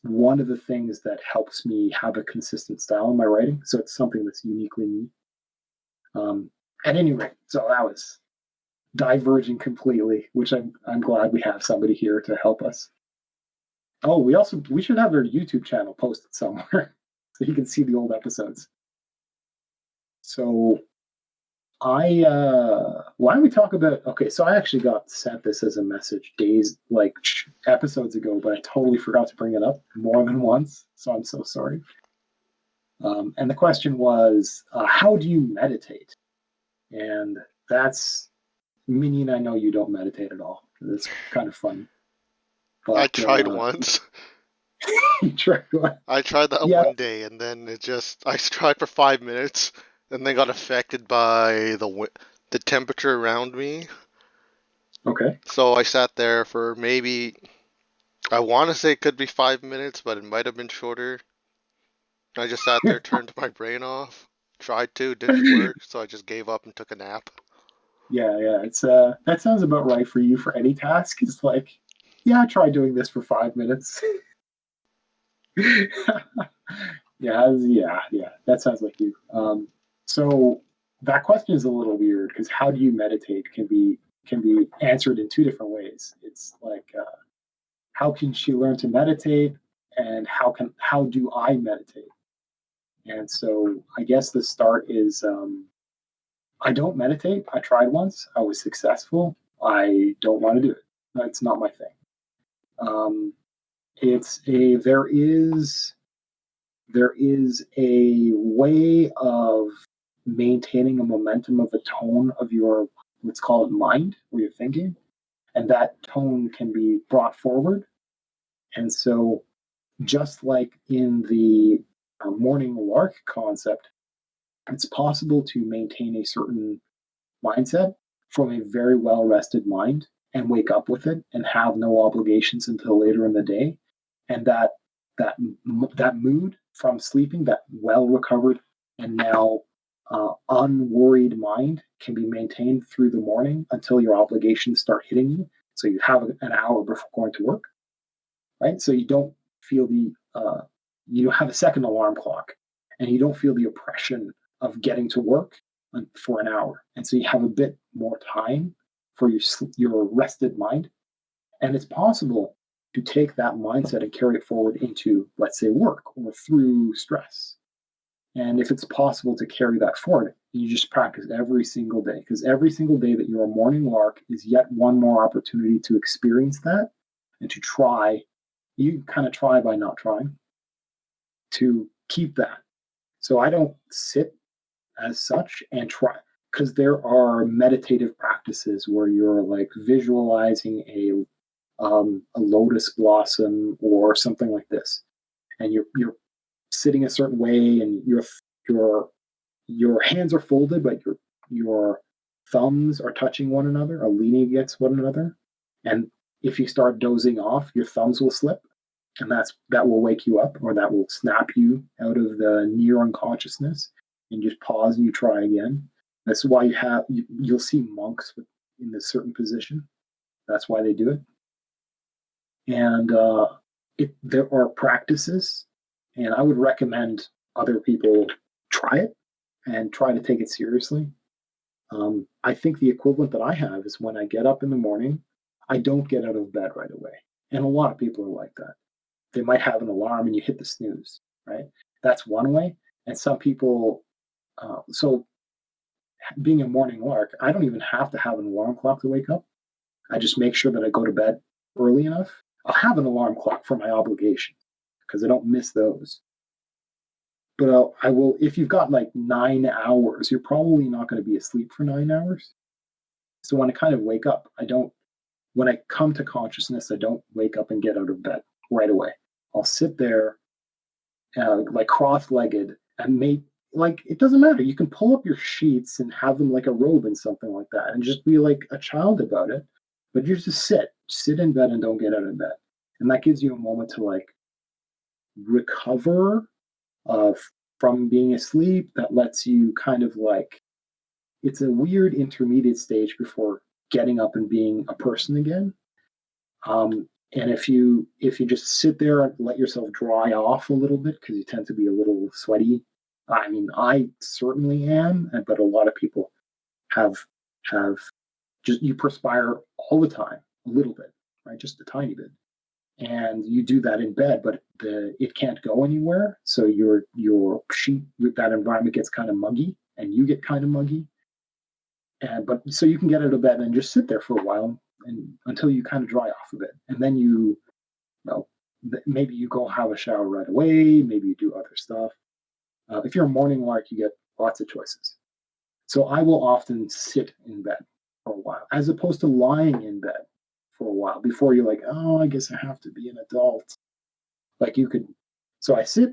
one of the things that helps me have a consistent style in my writing. So it's something that's uniquely me. At any rate, so that was diverging completely, which I'm glad we have somebody here to help us. Oh, we should have our YouTube channel posted somewhere so you can see the old episodes. So why don't we talk about, okay, so I actually got sent this as a message episodes ago, but I totally forgot to bring it up more than once, so I'm so sorry. And the question was, how do you meditate? And that's, Minion, I know you don't meditate at all. It's kind of funny. But, I tried once. You tried what? I tried that one day, and then I tried for 5 minutes, and then got affected by the temperature around me. Okay. So I sat there for maybe, I want to say it could be 5 minutes, but it might have been shorter. I just sat there, turned my brain off, tried to, didn't work, so I just gave up and took a nap. Yeah. It's that sounds about right for you for any task. It's like, yeah, I tried doing this for 5 minutes. Yeah. That sounds like you. So that question is a little weird because how do you meditate can be answered in two different ways. It's like, how can she learn to meditate, and how do I meditate? And so I guess the start is, I don't meditate. I tried once. I was successful. I don't want to do it. It's not my thing. There is a way of maintaining a momentum of a tone of your, let's call it mind, where you're thinking, and that tone can be brought forward. And so, just like in the morning lark concept, it's possible to maintain a certain mindset from a very well rested mind and wake up with it and have no obligations until later in the day. And that mood from sleeping, that well recovered and now unworried mind, can be maintained through the morning until your obligations start hitting you. So you have an hour before going to work, right? So you don't feel you have a second alarm clock, and you don't feel the oppression of getting to work for an hour. And so you have a bit more time for your rested mind. And it's possible to take that mindset and carry it forward into, let's say, work or through stress. And if it's possible to carry that forward, you just practice every single day, because every single day that you're a morning lark is yet one more opportunity to experience that and to try. You kind of try by not trying to keep that. So I don't sit as such and try, because there are meditative practices where you're like visualizing a lotus blossom or something like this, and you're sitting a certain way, and your hands are folded, but your thumbs are touching one another, are leaning against one another, and if you start dozing off, your thumbs will slip, and that will wake you up, or that will snap you out of the near unconsciousness. and just pause and you try again. That's why you'll see monks in a certain position. That's why they do it. And there are practices, and I would recommend other people try it and try to take it seriously. I think the equivalent that I have is when I get up in the morning, I don't get out of bed right away. And a lot of people are like that. They might have an alarm and you hit the snooze, right? That's one way. And some people, so being a morning lark, I don't even have to have an alarm clock to wake up. I just make sure that I go to bed early enough. I'll have an alarm clock for my obligation because I don't miss those. But I will, if you've got like 9 hours, you're probably not going to be asleep for 9 hours. So when I kind of wake up, when I come to consciousness, I don't wake up and get out of bed right away. I'll sit there like cross-legged and it doesn't matter. You can pull up your sheets and have them like a robe and something like that and just be like a child about it. But you just sit in bed and don't get out of bed. And that gives you a moment to like recover from being asleep. That lets you kind of like, it's a weird intermediate stage before getting up and being a person again. And if you just sit there and let yourself dry off a little bit, because you tend to be a little sweaty. I mean, I certainly am, but a lot of people have just, you perspire all the time, a little bit, right? Just a tiny bit. And you do that in bed, but it can't go anywhere. So your sheet with that environment gets kind of muggy, and you get kind of muggy. But so you can get out of bed and just sit there for a while and until you kind of dry off of it, and then maybe you go have a shower right away. Maybe you do other stuff. If you're a morning lark, you get lots of choices. So I will often sit in bed for a while, as opposed to lying in bed for a while before you're like, oh, I guess I have to be an adult. Like you could. So I sit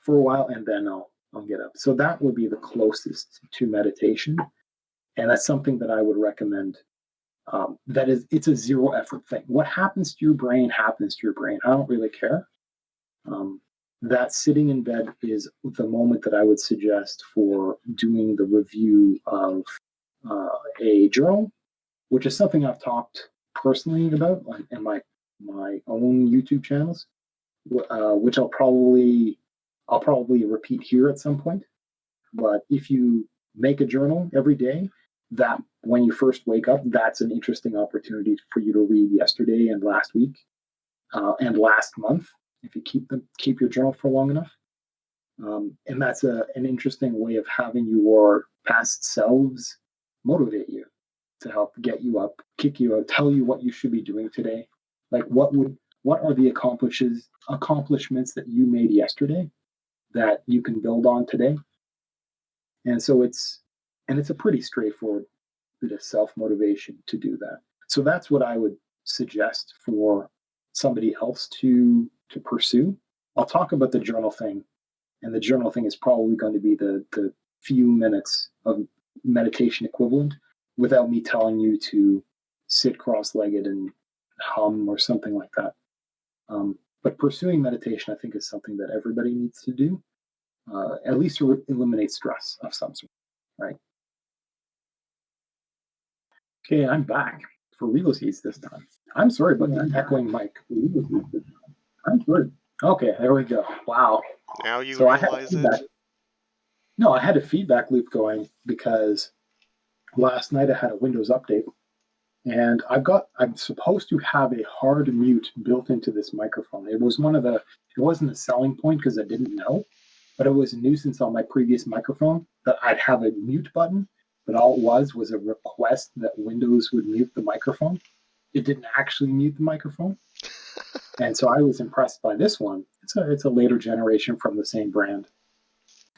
for a while and then I'll get up. So that would be the closest to meditation. And that's something that I would recommend. It's a zero effort thing. What happens to your brain happens to your brain. I don't really care. That sitting in bed is the moment that I would suggest for doing the review of a journal, which is something I've talked personally about in my own YouTube channels, which I'll probably repeat here at some point. But if you make a journal every day, that when you first wake up, that's an interesting opportunity for you to read yesterday and last week and last month, if you keep your journal for long enough. And that's an interesting way of having your past selves motivate you to help get you up, kick you out, tell you what you should be doing today. Like what are the accomplishments that you made yesterday that you can build on today? And so it's a pretty straightforward bit of self-motivation to do that. So that's what I would suggest for somebody else to pursue. I'll talk about the journal thing, and the journal thing is probably going to be the few minutes of meditation equivalent without me telling you to sit cross-legged and hum or something like that. But pursuing meditation, I think, is something that everybody needs to do, at least to eliminate stress of some sort, right? Okay, I'm back for Ulysses this time. I'm sorry about that echoing mic. I'm sorry. Okay, there we go. Wow. Now you realize it? No, I had a feedback loop going because last night I had a Windows update, and I'm supposed to have a hard mute built into this microphone. It wasn't a selling point because I didn't know, but it was a nuisance on my previous microphone that I'd have a mute button, but all it was a request that Windows would mute the microphone. It didn't actually mute the microphone. And so I was impressed by this one. It's a later generation from the same brand.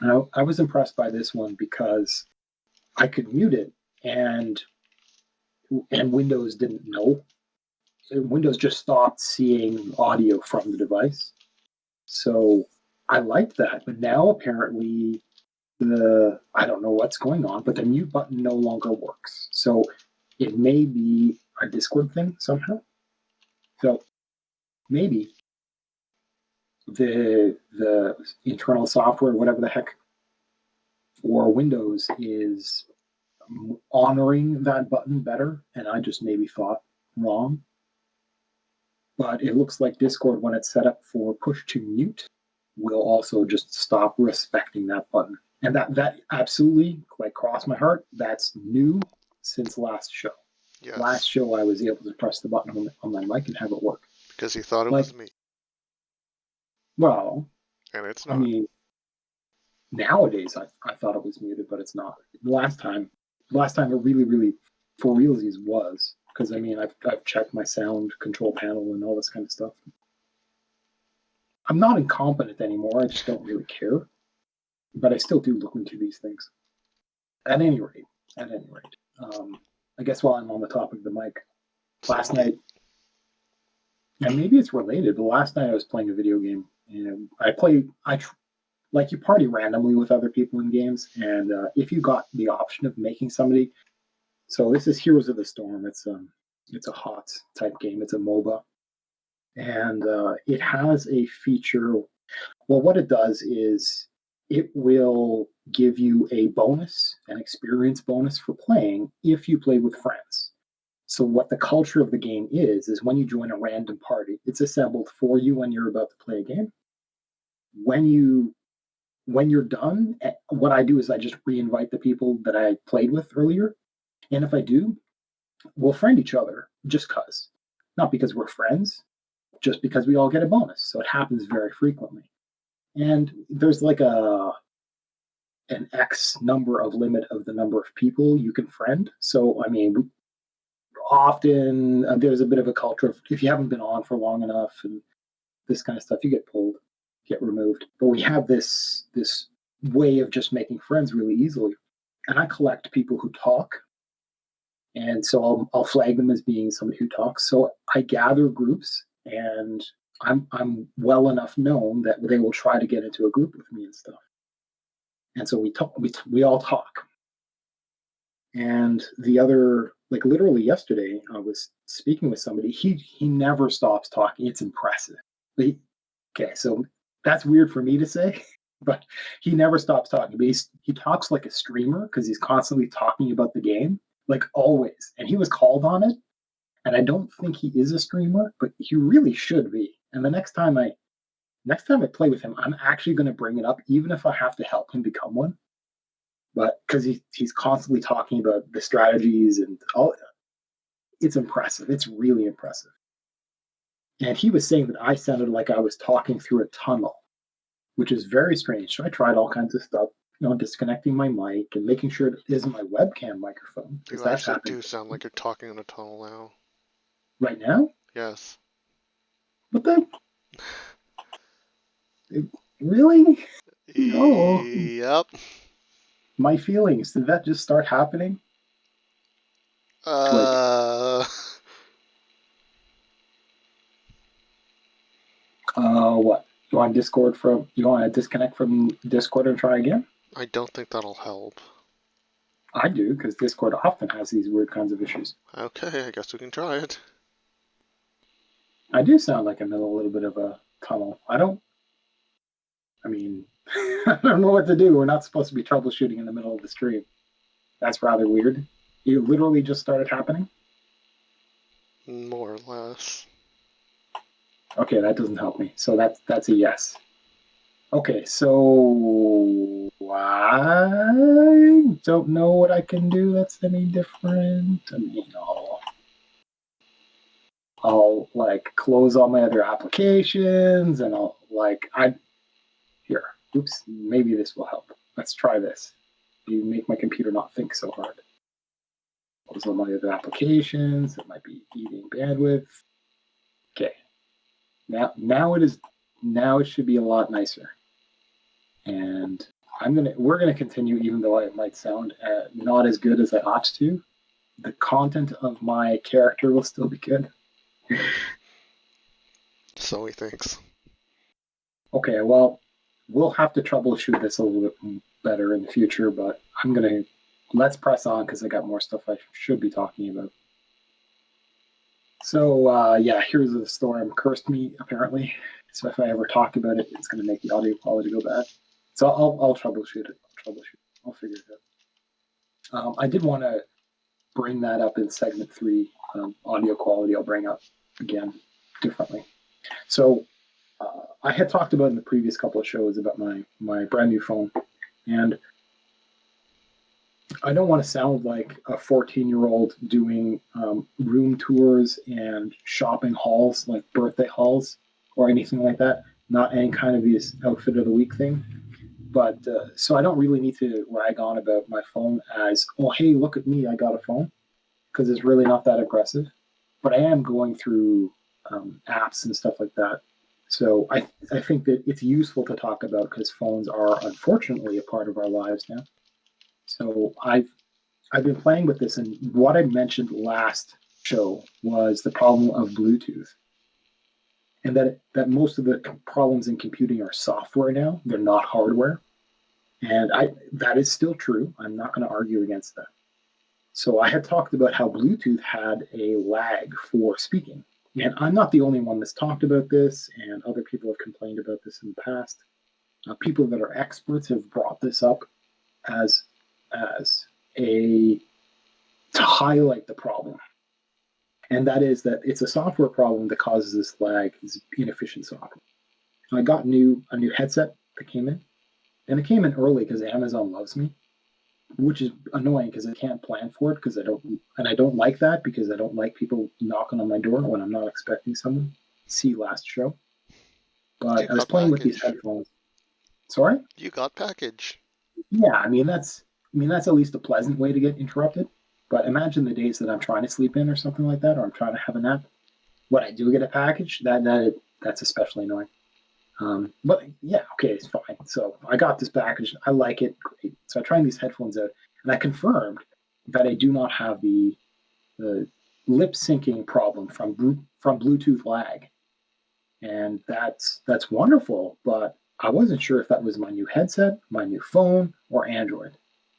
And I was impressed by this one because I could mute it, and Windows didn't know. Windows just stopped seeing audio from the device. So I liked that. But now apparently I don't know what's going on, but the mute button no longer works. So it may be a Discord thing somehow. So maybe the internal software, whatever the heck, for Windows is honoring that button better, and I just maybe thought wrong. But it looks like Discord, when it's set up for push to mute, will also just stop respecting that button. And that absolutely, like, crossed my heart. That's new since last show. Yes. Last show, I was able to press the button on my mic and have it work. Because he thought it Like, was me. Well, And it's not. I mean, nowadays I thought it was muted, but it's not. Last time it really for realsies was, because I mean I've checked my sound control panel and all this kind of stuff. I'm not incompetent anymore. I just don't really care, but I still do look into these things. At any rate, I guess while I'm on the topic of the mic, last night, and maybe it's related, but last night I was playing a video game, and like, you party randomly with other people in games, and if you got the option of making somebody, so this is Heroes of the Storm. It's a HOTS type game. It's a MOBA, and it has a feature. Well, what it does is it will give you a bonus, an experience bonus for playing if you play with friends. So what the culture of the game is when you join a random party, it's assembled for you when you're about to play a game. When you're done, what I do is I just re-invite the people that I played with earlier. And if I do, we'll friend each other just because. Not because we're friends, just because we all get a bonus. So it happens very frequently. And there's like an X number of limit of the number of people you can friend. So, I mean, often there's a bit of a culture of, if you haven't been on for long enough and this kind of stuff, you get pulled, get removed. But we have this way of just making friends really easily. And I collect people who talk. And so I'll flag them as being somebody who talks. So I gather groups, and I'm well enough known that they will try to get into a group with me and stuff. And so we all talk. And the other, like, literally yesterday, I was speaking with somebody. He never stops talking. It's impressive. Okay, so that's weird for me to say, but he never stops talking. But he talks like a streamer because he's constantly talking about the game, like, always. And he was called on it. And I don't think he is a streamer, but he really should be. And the next time I play with him, I'm actually going to bring it up, even if I have to help him become one. But because he's constantly talking about the strategies and all, it's impressive. It's really impressive. And he was saying that I sounded like I was talking through a tunnel, which is very strange. So I tried all kinds of stuff, disconnecting my mic and making sure it isn't my webcam microphone. You actually do sound like you're talking in a tunnel now. Right now? Yes. What the? Really? No. Yep. My feelings, did that just start happening? What? You want to disconnect from Discord and try again? I don't think that'll help. I do, because Discord often has these weird kinds of issues. Okay, I guess we can try it. I do sound like I'm in a little bit of a tunnel. I don't know what to do. We're not supposed to be troubleshooting in the middle of the stream. That's rather weird. It literally just started happening? More or less. Okay, that doesn't help me. So that's a yes. Okay, so I don't know what I can do that's any different. I mean, I'll like close all my other applications, and oops, maybe this will help. Let's try this. You make my computer not think so hard. Close all my other applications that might be eating bandwidth. Okay. Now it should be a lot nicer. And we're gonna continue, even though it might sound not as good as I ought to. The content of my character will still be good. So he thinks. Okay, well, we'll have to troubleshoot this a little bit better in the future, but let's press on because I got more stuff I should be talking about. So Heroes of the Storm cursed me, apparently. So if I ever talk about it, it's going to make the audio quality go bad. So I'll troubleshoot it. I'll figure it out. I did want to bring that up in segment 3. Audio quality I'll bring up again differently. So I had talked about in the previous couple of shows about my brand new phone, and I don't want to sound like a 14-year-old doing room tours and shopping hauls, like birthday hauls or anything like that. Not any kind of this outfit of the week thing. But so I don't really need to rag on about my phone as, oh, hey, look at me, I got a phone, because it's really not that aggressive. But I am going through apps and stuff like that. So I think that it's useful to talk about because phones are unfortunately a part of our lives now. So I've been playing with this, and what I mentioned last show was the problem of Bluetooth, and that most of the problems in computing are software now; they're not hardware, and that is still true. I'm not going to argue against that. So I had talked about how Bluetooth had a lag for speaking, and I'm not the only one that's talked about this, and other people have complained about this in the past. People that are experts have brought this up as a to highlight the problem, and that is that it's a software problem that causes this lag. It's inefficient software. I got a new headset that came in, and it came in early because Amazon loves me, which is annoying because I can't plan for it because I don't like that because I don't like people knocking on my door when I'm not expecting someone. See last show, but I was playing with these headphones. Sorry? You got package. Yeah, I mean that's at least a pleasant way to get interrupted. But imagine the days that I'm trying to sleep in or something like that, or I'm trying to have a nap. When I do get a package, that's especially annoying. But yeah, okay, it's fine. So I got this package. I like it. Great. So I tried these headphones out, and I confirmed that I do not have the lip syncing problem from Bluetooth lag, and that's wonderful. But I wasn't sure if that was my new headset, my new phone, or Android.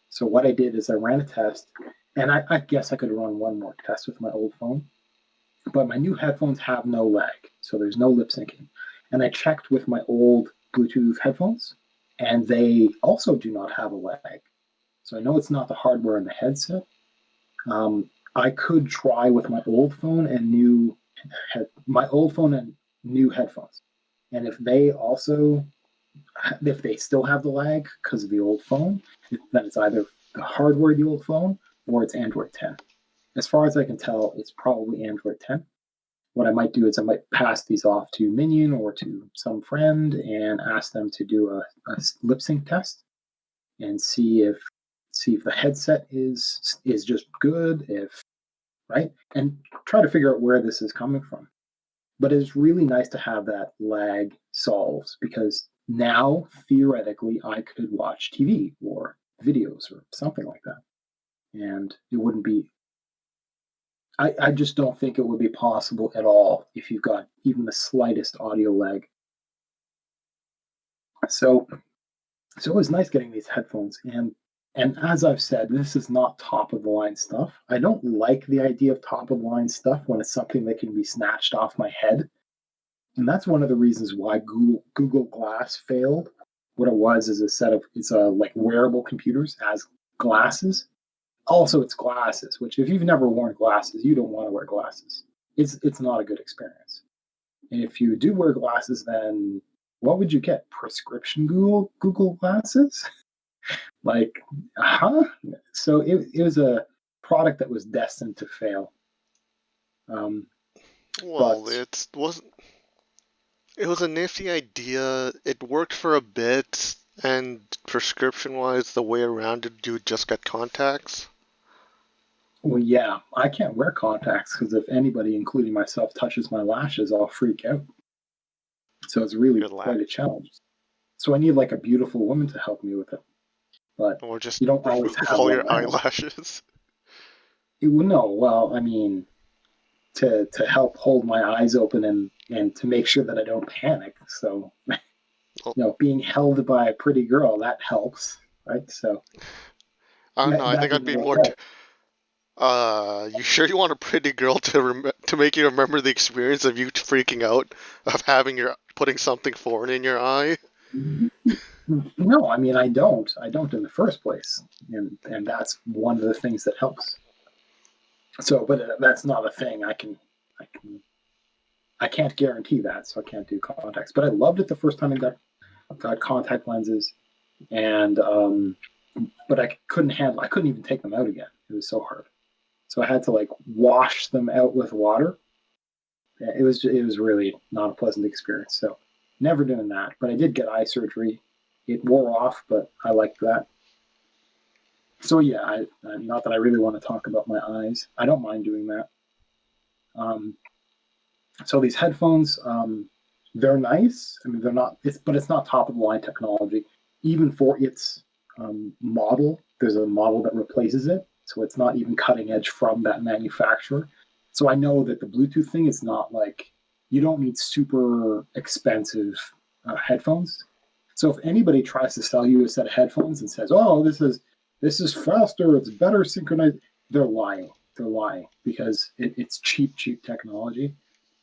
So what I did is I ran a test, and I guess I could run one more test with my old phone. But my new headphones have no lag, so there's no lip syncing. And I checked with my old Bluetooth headphones, and they also do not have a lag. So I know it's not the hardware in the headset. I could try with my old phone and new headphones, and if they still have the lag because of the old phone, then it's either the hardware of the old phone or it's Android 10. As far as I can tell, it's probably Android 10. What I might do is I might pass these off to Minion or to some friend and ask them to do a lip sync test and see if the headset is just good, right, and try to figure out where this is coming from. But it's really nice to have that lag solved because now theoretically I could watch TV or videos or something like that, and it wouldn't be. I just don't think it would be possible at all if you've got even the slightest audio lag. So it was nice getting these headphones, and as I've said, this is not top of the line stuff. I don't like the idea of top of the line stuff when it's something that can be snatched off my head. And that's one of the reasons why Google Glass failed. What it was is it's like wearable computers as glasses. Also, it's glasses, which if you've never worn glasses, you don't want to wear glasses. It's not a good experience. And if you do wear glasses, then what would you get? Prescription Google glasses? Like, huh? So it was a product that was destined to fail. Well, it was a nifty idea. It worked for a bit, and prescription-wise, the way around it, you just get contacts. Well, yeah, I can't wear contacts because if anybody, including myself, touches my lashes, I'll freak out. So it's really quite a challenge. So I need like a beautiful woman to help me with it. But or just you don't always have all your eyelashes. No, well, I mean, to help hold my eyes open and to make sure that I don't panic. So, being held by a pretty girl, that helps, right? So, I don't know. I think I'd be more. You sure you want a pretty girl to make you remember the experience of you freaking out of putting something foreign in your eye? No, I mean I don't in the first place, and that's one of the things that helps. So, but that's not a thing I can I can't guarantee that, so I can't do contacts. But I loved it the first time I got contact lenses, and but I couldn't even take them out again. It was so hard. So I had to like wash them out with water. It was really not a pleasant experience. So never doing that. But I did get eye surgery. It wore off, but I liked that. So yeah, not that I really want to talk about my eyes. I don't mind doing that. Um, so these headphones, they're nice. I mean, they're not. But it's not top of the line technology. Even for its model, there's a model that replaces it, so it's not even cutting edge from that manufacturer. So I know that the Bluetooth thing is not like you don't need super expensive headphones. So if anybody tries to sell you a set of headphones and says, "Oh, this is faster, it's better synchronized," they're lying. They're lying because it's cheap technology.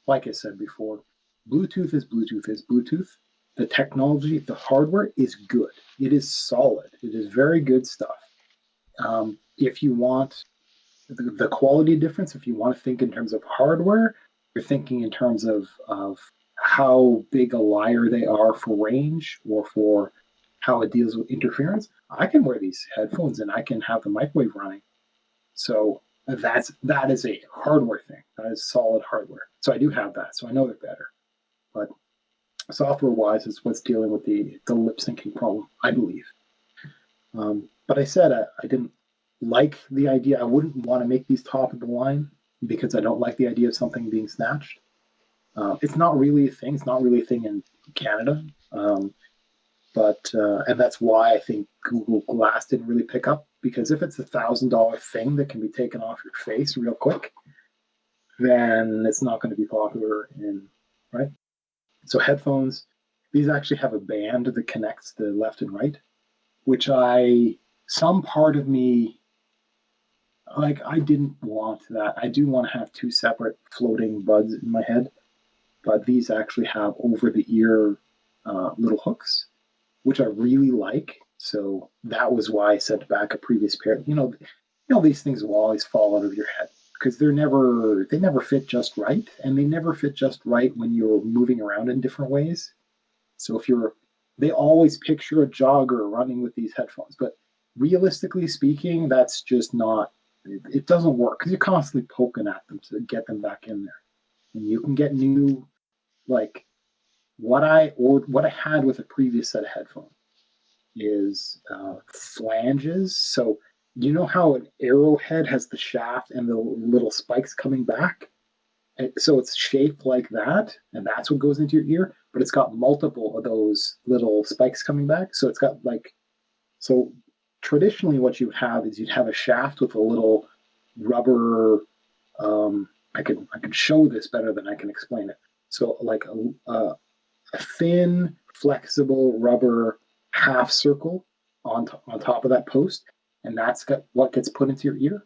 Like I said before, Bluetooth is Bluetooth is Bluetooth. The technology, the hardware is good. It is solid. It is very good stuff. If you want the quality difference, if you want to think in terms of hardware, you're thinking in terms of how big a liar they are for range or for how it deals with interference. I can wear these headphones and I can have the microwave running. So that is a hardware thing. That is solid hardware. So I do have that. So I know they're better. But software wise is what's dealing with the lip syncing problem, I believe. But I said I didn't like the idea. I wouldn't want to make these top of the line because I don't like the idea of something being snatched. It's not really a thing. It's not really a thing in Canada. But and that's why I think Google Glass didn't really pick up, because if it's $1,000 thing that can be taken off your face real quick, then it's not going to be popular right. So headphones, these actually have a band that connects the left and right, which some part of me, like, I didn't want that. I do want to have two separate floating buds in my head, but these actually have over the ear little hooks, which I really like. So that was why I sent back a previous pair. These things will always fall out of your head because they never fit just right, and they never fit just right when you're moving around in different ways. So they always picture a jogger running with these headphones, but realistically speaking, that's just not. It doesn't work because you're constantly poking at them to get them back in there, and you can get new, like what I had with a previous set of headphones is flanges. So you know how an arrowhead has the shaft and the little spikes coming back? And so it's shaped like that, and that's what goes into your ear, but it's got multiple of those little spikes coming back. So it's got so traditionally what you have is you'd have a shaft with a little rubber. I could show this better than I can explain it. So like a thin, flexible rubber half circle on top of that post, and that's what gets put into your ear.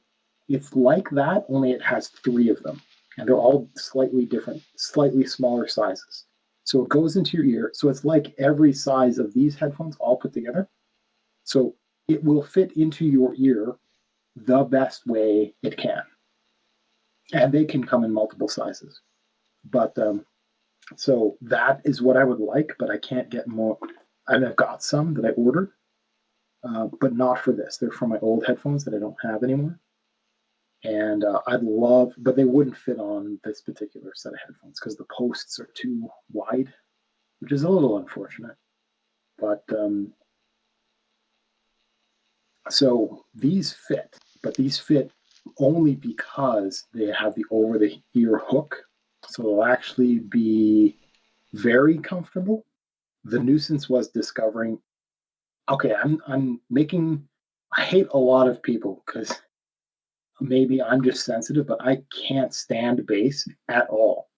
It's like that, only it has three of them, and they're all slightly different, slightly smaller sizes. So it goes into your ear. So it's like every size of these headphones all put together. So it will fit into your ear the best way it can. And they can come in multiple sizes. But so that is what I would like, but I can't get more. I've got some that I ordered, but not for this. They're from my old headphones that I don't have anymore. And I'd love, but they wouldn't fit on this particular set of headphones because the posts are too wide, which is a little unfortunate. But so these fit, but these fit only because they have the over the ear hook. So they'll actually be very comfortable. The nuisance was discovering, okay, I'm making, I hate a lot of people because maybe I'm just sensitive, but I can't stand bass at all.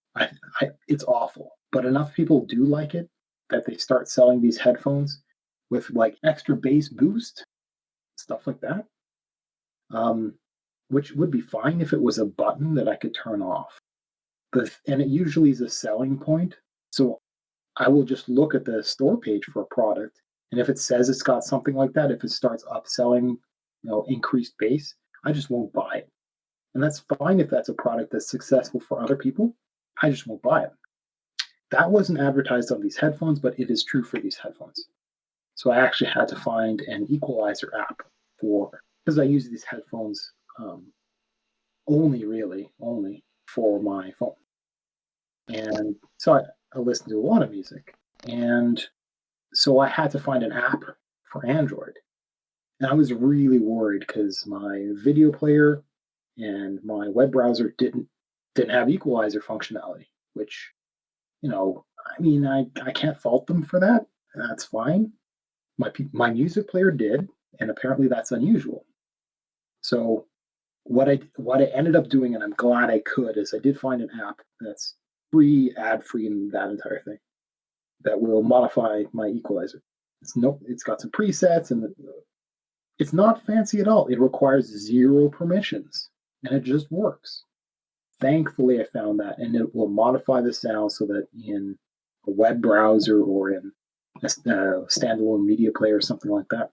It's awful. But enough people do like it that they start selling these headphones with like extra bass boost, stuff like that. Which would be fine if it was a button that I could turn off. And it usually is a selling point. So I will just look at the store page for a product And if it says it's got something like that, if it starts upselling, increased bass, I just won't buy it. And that's fine if that's a product that's successful for other people. I just won't buy it. That wasn't advertised on these headphones, but it is true for these headphones. So I actually had to find an equalizer app because I use these headphones only for my phone. And so I listen to a lot of music. And so I had to find an app for Android. And I was really worried because my video player and my web browser didn't have equalizer functionality, which, I can't fault them for that. That's fine. My music player did, and apparently that's unusual. So what I ended up doing, and I'm glad I could, is I did find an app that's free, ad-free, and that entire thing that will modify my equalizer. It's got some presets, and it's not fancy at all. It requires 0 permissions, and it just works. Thankfully, I found that, and it will modify the sound so that in a web browser or in a standalone media player or something like that,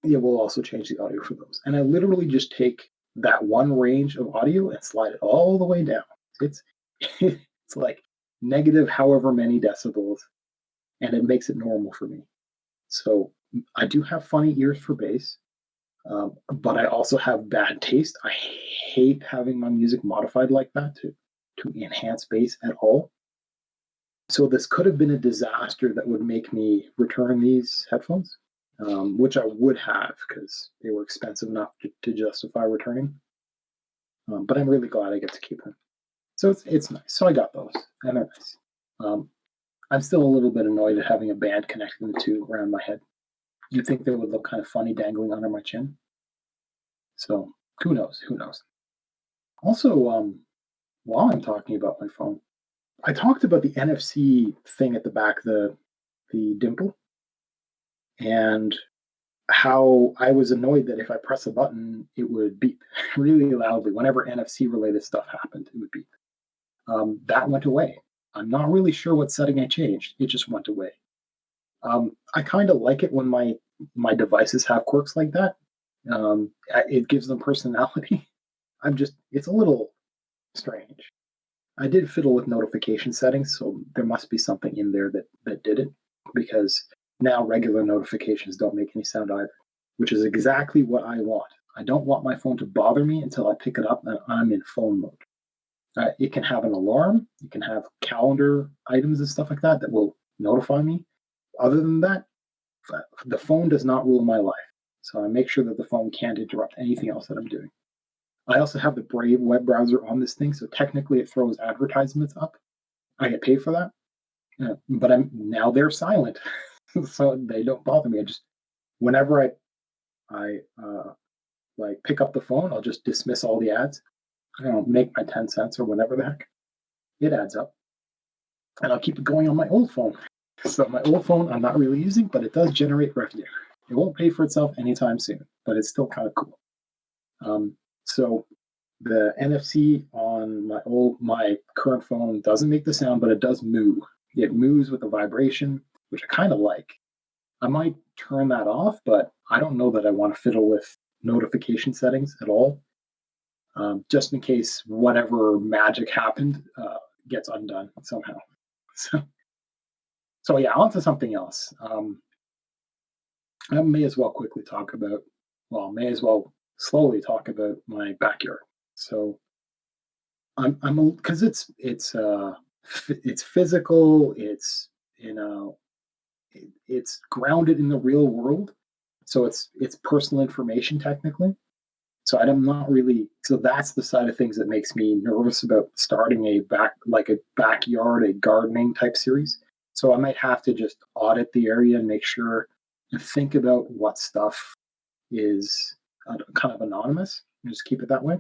it will also change the audio for those. And I literally just take that one range of audio and slide it all the way down. It's it's like negative however many decibels, and it makes it normal for me. So I do have funny ears for bass, but I also have bad taste. I hate having my music modified like that to enhance bass at all. So this could have been a disaster that would make me return these headphones, which I would have because they were expensive enough to justify returning. But I'm really glad I get to keep them. So it's nice. So I got those, and they're nice. I'm still a little bit annoyed at having a band connecting the two around my head. You'd think they would look kind of funny dangling under my chin. So who knows? Who knows? Also, while I'm talking about my phone, I talked about the NFC thing at the back, the dimple, and how I was annoyed that if I press a button, it would beep really loudly. Whenever NFC related stuff happened, it would beep. That went away. I'm not really sure what setting I changed. It just went away. I kind of like it when my devices have quirks like that. It gives them personality. It's a little strange. I did fiddle with notification settings, so there must be something in there that did it, because now regular notifications don't make any sound either, which is exactly what I want. I don't want my phone to bother me until I pick it up and I'm in phone mode. It can have an alarm, it can have calendar items and stuff like that will notify me. Other than that, the phone does not rule my life. So I make sure that the phone can't interrupt anything else that I'm doing. I also have the Brave web browser on this thing, so technically it throws advertisements up. I get paid for that, but now they're silent, so they don't bother me. Whenever I like pick up the phone, I'll just dismiss all the ads. I don't make my 10 cents or whatever the heck. It adds up, and I'll keep it going on my old phone. So my old phone I'm not really using, but it does generate revenue. It won't pay for itself anytime soon, but it's still kind of cool. So the NFC on my current phone doesn't make the sound, but it does moo. It moves with a vibration, which I kind of like. I might turn that off, but I don't know that I want to fiddle with notification settings at all. Just in case whatever magic happened gets undone somehow. So yeah, on to something else. I may as well slowly talk about my backyard. So I'm because it's physical. It's grounded in the real world. So it's personal information technically. So I'm not really. So that's the side of things that makes me nervous about starting a backyard, a gardening type series. So I might have to just audit the area and make sure and think about what stuff is kind of anonymous and just keep it that way.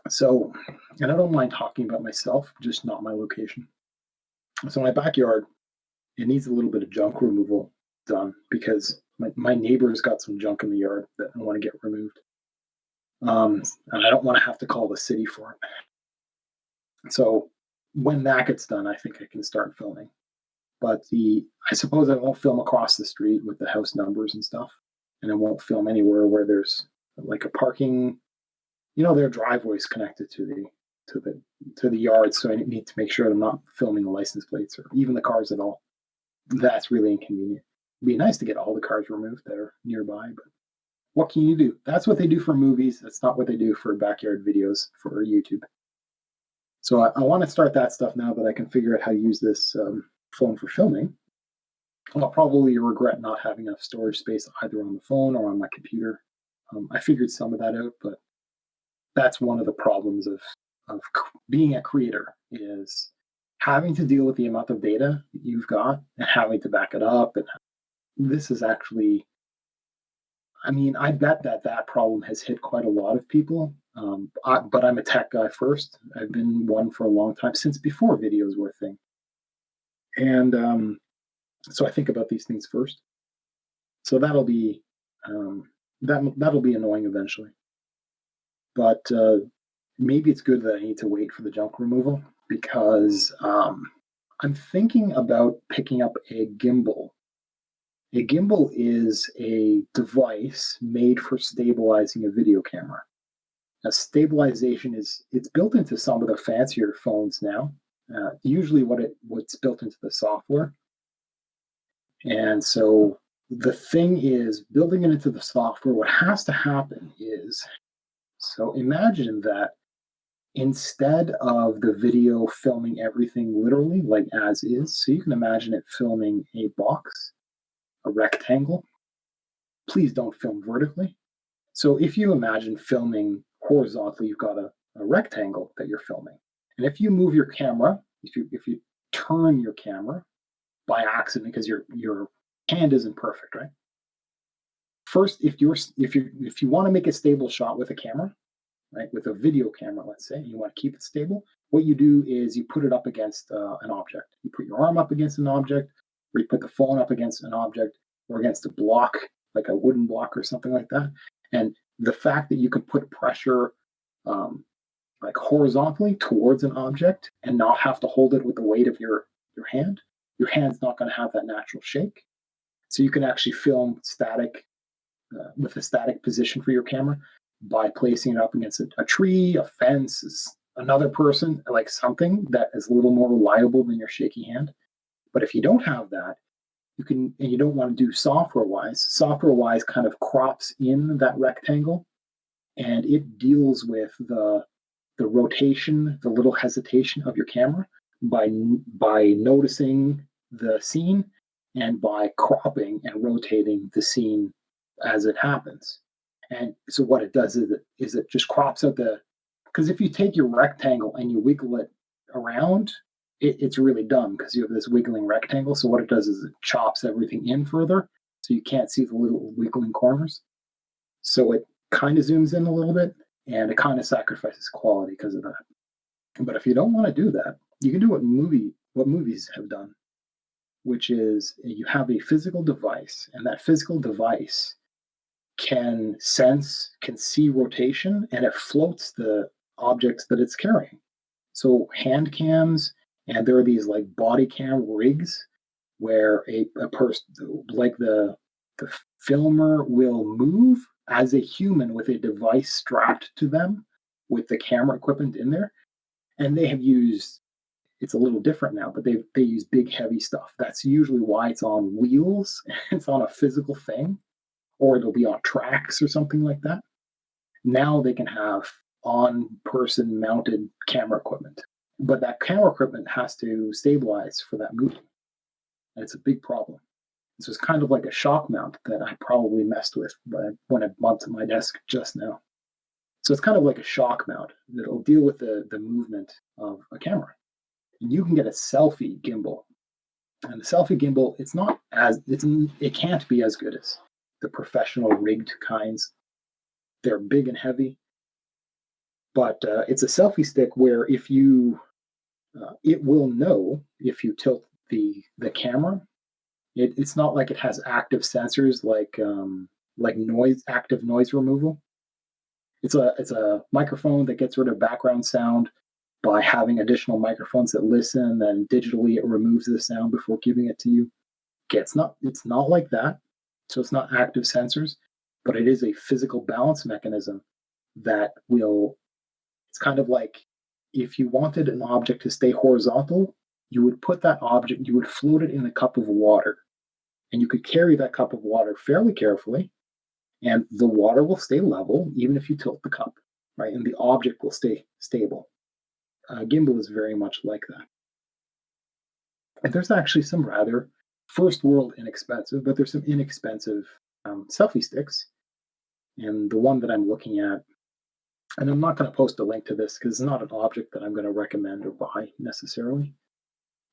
So, and I don't mind talking about myself, just not my location. So my backyard, it needs a little bit of junk removal done because my neighbor's got some junk in the yard that I want to get removed. And I don't want to have to call the city for it. So when that gets done, I think I can start filming. But I suppose I won't film across the street with the house numbers and stuff, and I won't film anywhere where there's like a parking. Their driveway's connected to the to the yard, so I need to make sure I'm not filming the license plates or even the cars at all. That's really inconvenient. It'd be nice to get all the cars removed that are nearby, but what can you do? That's what they do for movies. That's not what they do for backyard videos for YouTube. So I want to start that stuff now that I can figure out how to use this phone for filming. I'll probably regret not having enough storage space either on the phone or on my computer. I figured some of that out, but that's one of the problems of being a creator is having to deal with the amount of data that you've got and having to back it up. And this is actually, I bet that problem has hit quite a lot of people. But I'm a tech guy first. I've been one for a long time, since before videos were a thing. And so I think about these things first. So that'll be that'll be annoying eventually. But maybe it's good that I need to wait for the junk removal, because I'm thinking about picking up a gimbal. A gimbal is a device made for stabilizing a video camera. Now, stabilization it's built into some of the fancier phones now. Usually, what's built into the software. And so the thing is, building it into the software, what has to happen is, so imagine that instead of the video filming everything literally, like as is, so you can imagine it filming a box, a rectangle. Please don't film vertically. So if you imagine filming horizontally, you've got a rectangle that you're filming. And if you move your camera, if you turn your camera by accident, because your hand isn't perfect, right? First, if you want to make a stable shot with a camera, right, with a video camera, let's say, and you want to keep it stable, what you do is you put it up against an object. You put your arm up against an object, or you put the phone up against an object, or against a block, like a wooden block or something like that. And the fact that you can put pressure like horizontally towards an object and not have to hold it with the weight of your hand's not going to have that natural shake. So you can actually film static with a static position for your camera by placing it up against a tree, a fence, another person, like something that is a little more reliable than your shaky hand. But if you don't have that, and you don't want to do software-wise kind of crops in that rectangle, and it deals with the rotation, the little hesitation of your camera by noticing the scene and by cropping and rotating the scene as it happens. And so what it does is it just crops out because if you take your rectangle and you wiggle it around, it's really dumb because you have this wiggling rectangle. So what it does is it chops everything in further, so you can't see the little wiggling corners. So it kind of zooms in a little bit, and it kind of sacrifices quality because of that. But if you don't want to do that, you can do what movies have done, which is you have a physical device, and that physical device can see rotation, and it floats the objects that it's carrying. So hand cams, and there are these like body cam rigs where a person, like the filmer, will move as a human with a device strapped to them with the camera equipment in there. And they have used, it's a little different now, but they use big heavy stuff. That's usually why it's on wheels. It's on a physical thing, or it'll be on tracks or something like that. Now they can have on-person mounted camera equipment, but that camera equipment has to stabilize for that movement, and it's a big problem. This was kind of like a shock mount that I probably messed with when I mounted my desk just now. So it's kind of like a shock mount that'll deal with the movement of a camera. And you can get a selfie gimbal, and the selfie gimbal, it can't be as good as the professional rigged kinds. They're big and heavy, but it's a selfie stick where if you, it will know if you tilt the camera. It's not like it has active sensors like active noise removal. It's a microphone that gets rid of background sound, by having additional microphones that listen, and digitally it removes the sound before giving it to you. Okay, it's not like that. So it's not active sensors, but it is a physical balance mechanism that will, it's kind of like if you wanted an object to stay horizontal, you would put that object, you would float it in a cup of water, and you could carry that cup of water fairly carefully, and the water will stay level even if you tilt the cup, right? And the object will stay stable. Gimbal is very much like that. And there's actually some rather first world inexpensive, but there's some inexpensive selfie sticks. And the one that I'm looking at, and I'm not going to post a link to this because it's not an object that I'm going to recommend or buy necessarily.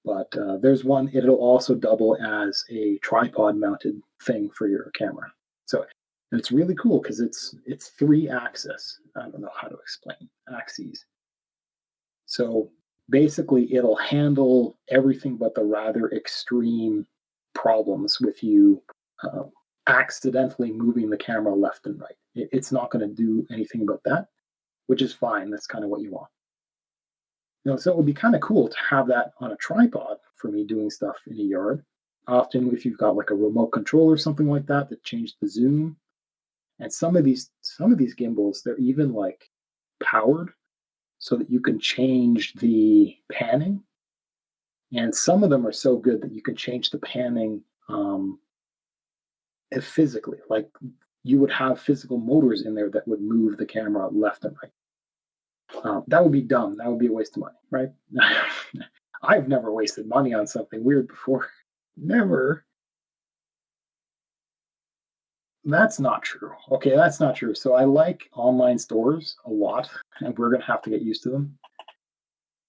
But there's one, it'll also double as a tripod mounted thing for your camera. So, and it's really cool because it's 3-axis. I don't know how to explain axes. So basically, it'll handle everything but the rather extreme problems with you accidentally moving the camera left and right. It's not going to do anything about that, which is fine. That's kind of what you want. So it would be kind of cool to have that on a tripod for me doing stuff in a yard. Often, if you've got like a remote control or something like that that changed the zoom, and some of these gimbals, they're even like powered so that you can change the panning. And some of them are so good that you can change the panning physically. Like you would have physical motors in there that would move the camera left and right. That would be dumb. That would be a waste of money, right? I've never wasted money on something weird before. Never. That's not true. Okay, that's not true. So I like online stores a lot, and we're going to have to get used to them.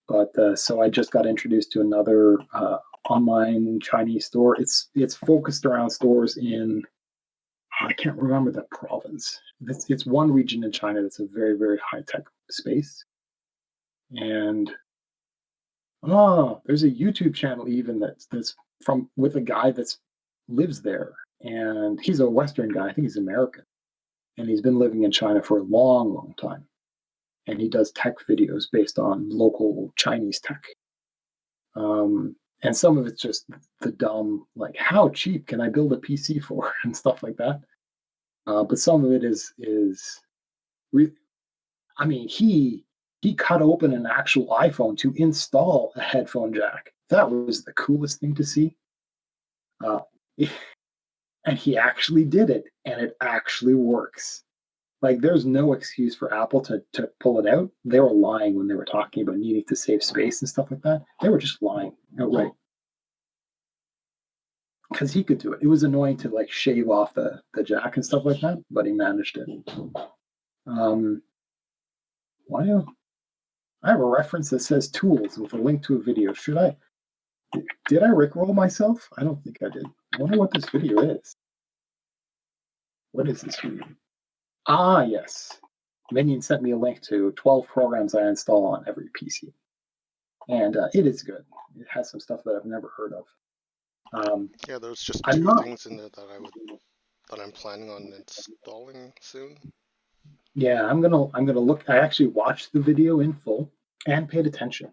But so I just got introduced to another online Chinese store. It's focused around stores in, I can't remember the province. It's one region in China that's a very, very high tech space. And there's a YouTube channel even that's from with a guy that's lives there, and he's a Western guy. I think he's American, and he's been living in China for a long, long time. And he does tech videos based on local Chinese tech. And some of it's just the dumb, like how cheap can I build a PC for and stuff like that. But some of it is I mean, he cut open an actual iPhone to install a headphone jack. That was the coolest thing to see. Uh, and he actually did it, and it actually works. Like, there's no excuse for Apple to pull it out. They were lying when they were talking about needing to save space and stuff like that. They were just lying outright. Because he could do it. It was annoying to like shave off the jack and stuff like that, but he managed it. Why do I have a reference that says tools with a link to a video? Should I? Did I rickroll myself? I don't think I did. I wonder what this video is. What is this video? Ah, yes. Minion sent me a link to 12 programs I install on every PC. And it is good. It has some stuff that I've never heard of. Yeah, there's just I'm two not. things in there that I'm planning on installing soon. Yeah, I'm gonna look. I actually watched the video in full and paid attention,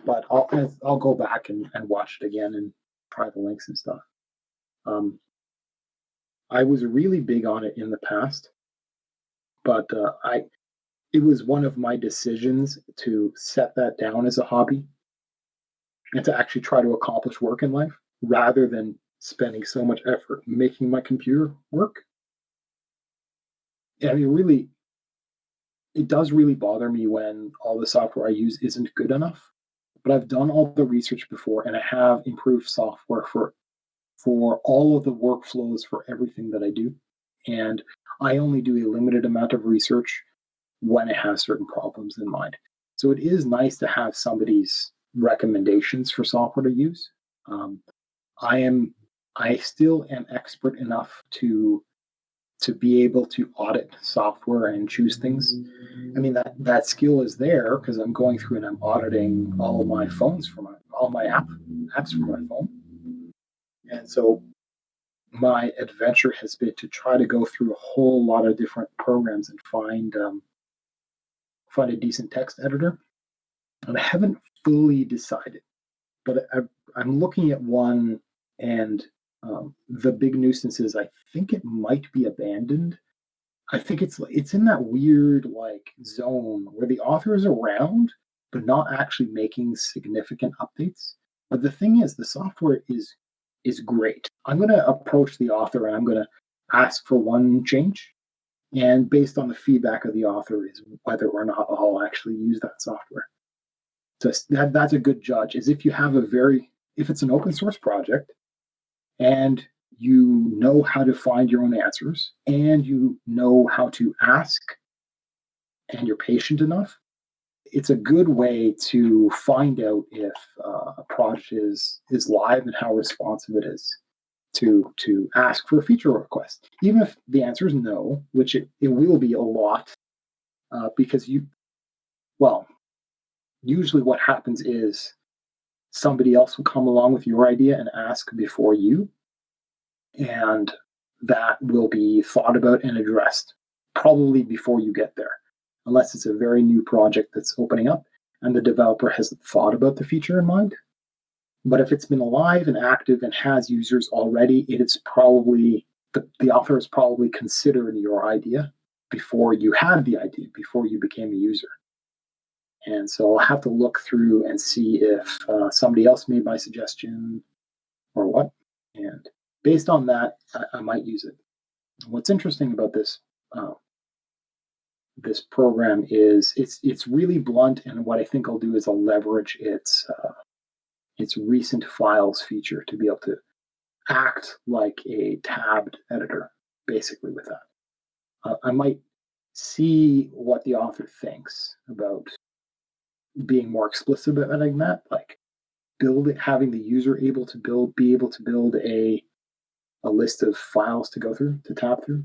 but I'll go back and watch it again and try the links and stuff. I was really big on it in the past, but it was one of my decisions to set that down as a hobby and to actually try to accomplish work in life rather than spending so much effort making my computer work. I mean, really, it does really bother me when all the software I use isn't good enough. But I've done all the research before, and I have improved software for all of the workflows for everything that I do. And I only do a limited amount of research when it has certain problems in mind. So it is nice to have somebody's recommendations for software to use. I still am expert enough to be able to audit software and choose things. I mean, that skill is there because I'm going through and I'm auditing all of my phones all my apps for my phone. And so my adventure has been to try to go through a whole lot of different programs and find a decent text editor. And I haven't fully decided, but I'm looking at one, and the big nuisance is I think it might be abandoned. I think it's in that weird like zone where the author is around, but not actually making significant updates. But the thing is, the software is great. I'm going to approach the author and I'm going to ask for one change, and based on the feedback of the author is whether or not I'll actually use that software. So that's a good judge. Is if you have if it's an open source project and you know how to find your own answers and you know how to ask and you're patient enough, it's a good way to find out if a project is live and how responsive it is to ask for a feature request. Even if the answer is no, which it will be a lot, because well, usually what happens is somebody else will come along with your idea and ask before you, and that will be thought about and addressed probably before you get there, unless it's a very new project that's opening up and the developer hasn't thought about the feature in mind. But if it's been alive and active and has users already, it's probably the author has probably considered your idea before you had the idea, before you became a user. And so I'll have to look through and see if somebody else made my suggestion or what. And based on that, I might use it. What's interesting about this program is it's really blunt, and what I think I'll do is I'll leverage its recent files feature to be able to act like a tabbed editor, basically with that. I might see what the author thinks about being more explicit about that, like having the user be able to build a list of files to go through, to tab through.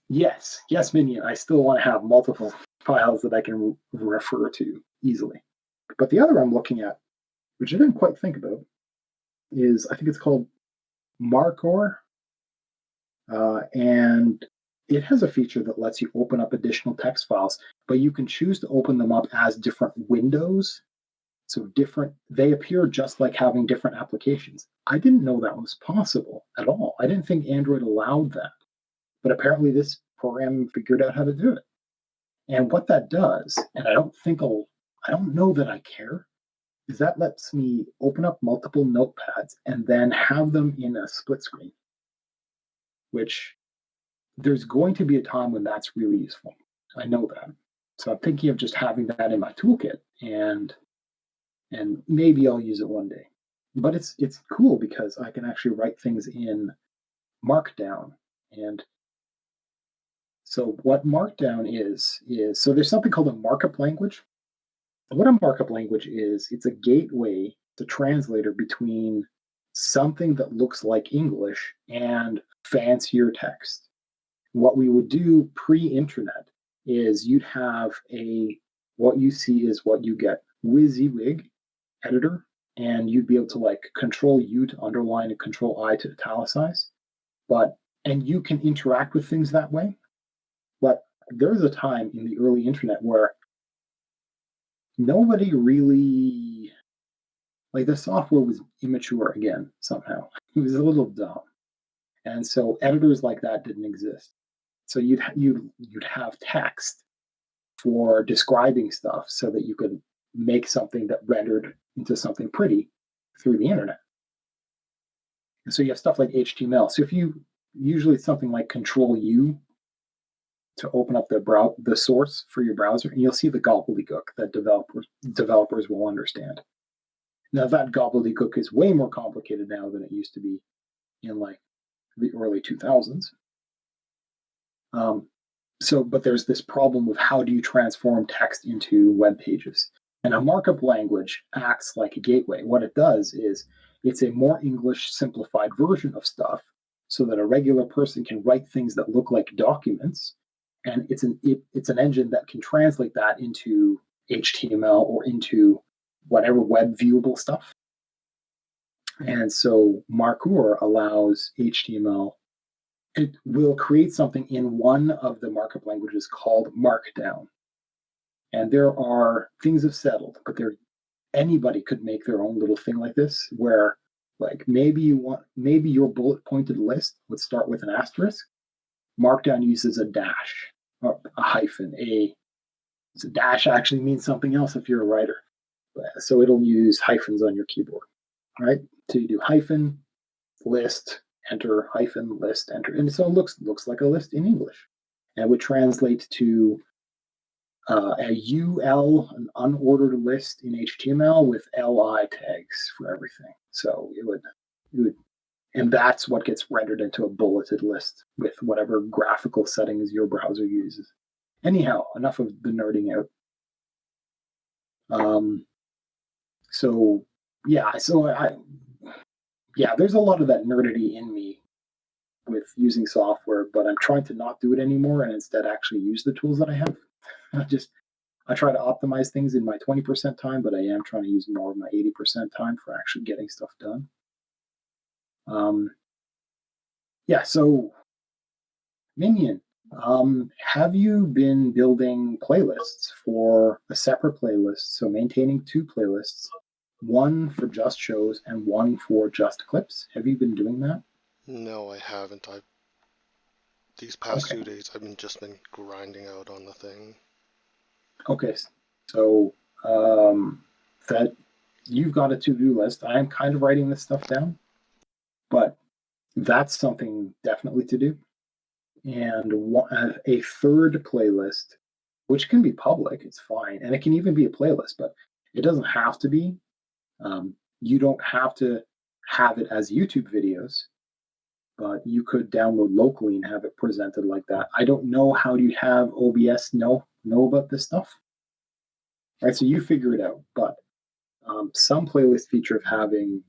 Yes, minion. I still want to have multiple files that I can refer to easily. But the other I'm looking at, which I didn't quite think about, is I think it's called Markor, and it has a feature that lets you open up additional text files, but you can choose to open them up as different windows. So they appear just like having different applications. I didn't know that was possible at all. I didn't think Android allowed that, but apparently this program figured out how to do it. And what that does, and I don't know that I care, is that lets me open up multiple notepads and then have them in a split screen, which there's going to be a time when that's really useful. I know that. So I'm thinking of just having that in my toolkit, and maybe I'll use it one day. But it's cool because I can actually write things in Markdown. And so what Markdown is so there's something called a markup language. And what a markup language is, it's a gateway, it's a translator between something that looks like English and fancier text. What we would do pre-internet is you'd have what you see is what you get WYSIWYG editor, and you'd be able to like Control U to underline and Control I to italicize. And you can interact with things that way. But there was a time in the early internet where nobody really, like, the software was immature again somehow. It was a little dumb. And so editors like that didn't exist. So you'd have text for describing stuff so that you could make something that rendered into something pretty through the internet. And so you have stuff like HTML. So if you usually it's something like Control U to open up the source for your browser, and you'll see the gobbledygook that developers will understand. Now that gobbledygook is way more complicated now than it used to be in like the early 2000s. But there's this problem of how do you transform text into web pages? And a markup language acts like a gateway. What it does is it's a more English simplified version of stuff so that a regular person can write things that look like documents. And it's an engine that can translate that into HTML or into whatever web viewable stuff. And so Markor allows HTML. It will create something in one of the markup languages called Markdown. And there are things have settled, but anybody could make their own little thing like this, where like maybe your bullet pointed list would start with an asterisk. Markdown uses a dash, or a hyphen. So dash actually means something else if you're a writer. So it'll use hyphens on your keyboard, right? So you do hyphen, list, enter, hyphen, list, enter. And so it looks like a list in English. And it would translate to a UL, an unordered list in HTML with LI tags for everything. So it would, and that's what gets rendered into a bulleted list with whatever graphical settings your browser uses. Anyhow, enough of the nerding out. So yeah, there's a lot of that nerdity in me with using software, but I'm trying to not do it anymore and instead actually use the tools that I have. I try to optimize things in my 20% time, but I am trying to use more of my 80% time for actually getting stuff done. So Minion, have you been building playlists for a separate playlist? So maintaining two playlists, one for just shows and one for just clips. Have you been doing that? No, I haven't. These past Okay. 2 days I've just been grinding out on the thing. Okay. So that you've got a to-do list. I am kind of writing this stuff down, but that's something definitely to do. And a third playlist, which can be public, it's fine, and it can even be a playlist, but it doesn't have to be. You don't have to have it as YouTube videos, but you could download locally and have it presented like that. I don't know how you have OBS know about this stuff, right? So you figure it out. But some playlists feature of having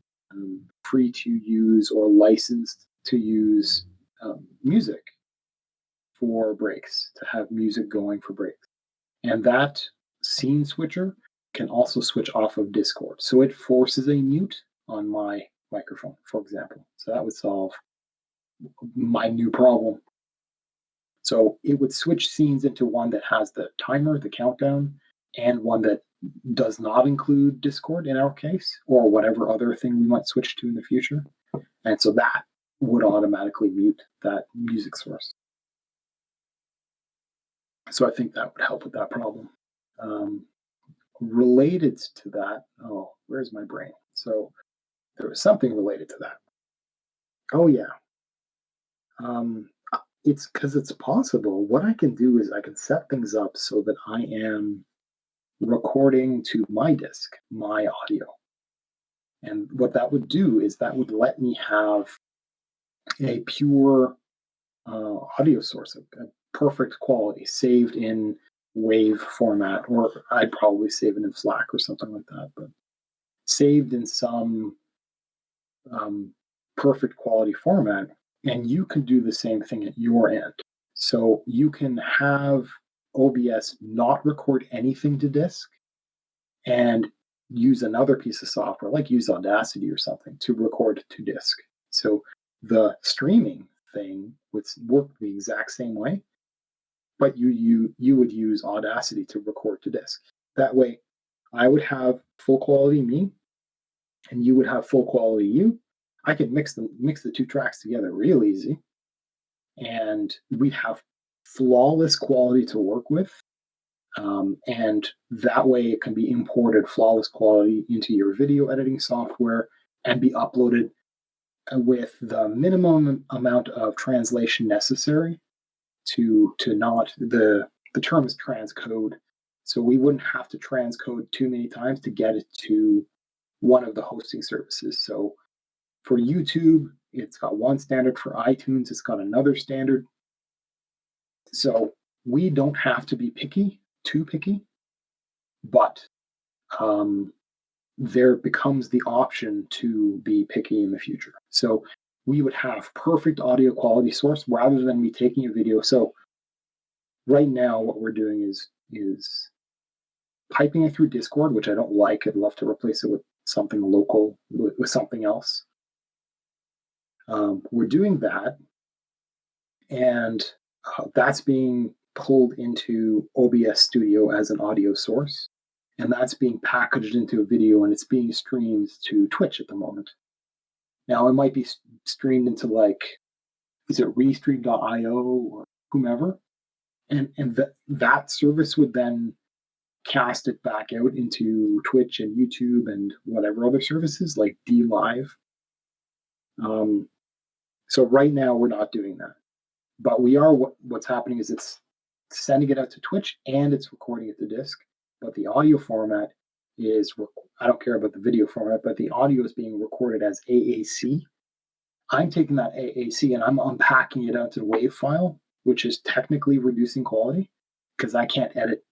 free to use or licensed to use music for breaks, to have music going for breaks. And that scene switcher can also switch off of Discord. So it forces a mute on my microphone, for example. So that would solve my new problem. So it would switch scenes into one that has the timer, the countdown, and one that does not include Discord in our case, or whatever other thing we might switch to in the future. And so that would automatically mute that music source. So I think that would help with that problem. Related to that, where's my brain? So there was something related to that. Oh yeah. It's because it's possible. What I can do is I can set things up so that I am recording to my disk, my audio. And what that would do is that would let me have a pure audio source, a perfect quality, saved in WAV format, or I'd probably save it in FLAC or something like that, but saved in some perfect quality format. And you can do the same thing at your end. So you can have OBS not record anything to disk and use another piece of software, like use Audacity or something, to record to disk. So the streaming thing would work the exact same way, but you would use Audacity to record to disk. That way, I would have full quality me, and you would have full quality you. I could mix the two tracks together real easy, and we'd have flawless quality to work with. And that way it can be imported flawless quality into your video editing software and be uploaded with the minimum amount of translation necessary to not the term is transcode. So we wouldn't have to transcode too many times to get it to one of the hosting services. So for YouTube, it's got one standard. For iTunes, it's got another standard. So we don't have to be too picky, but there becomes the option to be picky in the future. So we would have perfect audio quality source rather than me taking a video. So right now, what we're doing is piping it through Discord, which I don't like. I'd love to replace it with something local, with something else. We're doing that, and that's being pulled into OBS Studio as an audio source, and that's being packaged into a video, and it's being streamed to Twitch at the moment. Now it might be streamed into like, is it restream.io or whomever, and that service would then cast it back out into Twitch and YouTube and whatever other services like DLive. So right now we're not doing that, but we are. What's happening is it's sending it out to Twitch and it's recording it to disk. But the audio format is, I don't care about the video format, but the audio is being recorded as AAC. I'm taking that AAC and I'm unpacking it out to the WAV file, which is technically reducing quality because I can't edit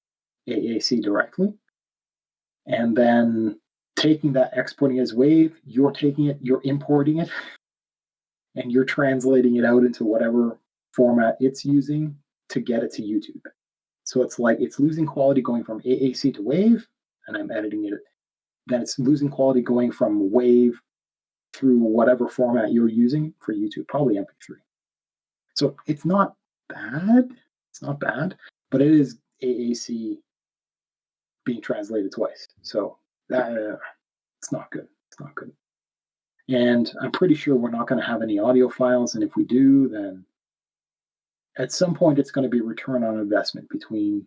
AAC directly. And then taking that, exporting as WAV, you're taking it, you're importing it, and you're translating it out into whatever format it's using to get it to YouTube. So it's like it's losing quality going from AAC to WAV, and I'm editing it. Then it's losing quality going from WAV through whatever format you're using for YouTube, probably MP3. So it's not bad. It's not bad, but it is AAC being translated twice. So that it's not good. It's not good. And I'm pretty sure we're not going to have any audio files. And if we do, then at some point it's going to be return on investment between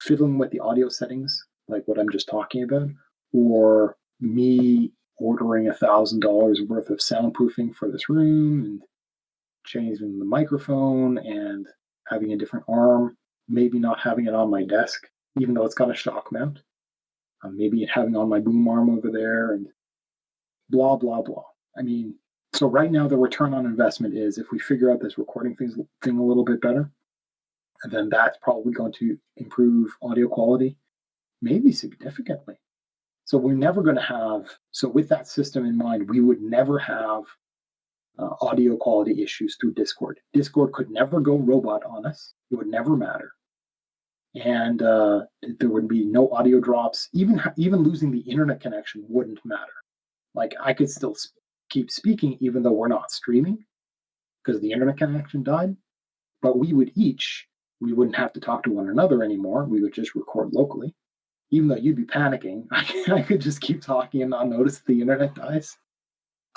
fiddling with the audio settings, like what I'm just talking about, or me ordering $1,000 worth of soundproofing for this room and changing the microphone and having a different arm, maybe not having it on my desk, even though it's got a shock mount. Maybe having on my boom arm over there and blah, blah, blah. I mean, so right now the return on investment is if we figure out this recording thing a little bit better, then that's probably going to improve audio quality, maybe significantly. So we're never going to have, so with that system in mind, we would never have audio quality issues through Discord. Discord could never go robot on us. It would never matter. And there would be no audio drops. Even losing the internet connection wouldn't matter. Like I could still keep speaking even though we're not streaming because the internet connection died. But we wouldn't have to talk to one another anymore. We would just record locally. Even though you'd be panicking, I could just keep talking and not notice the internet dies.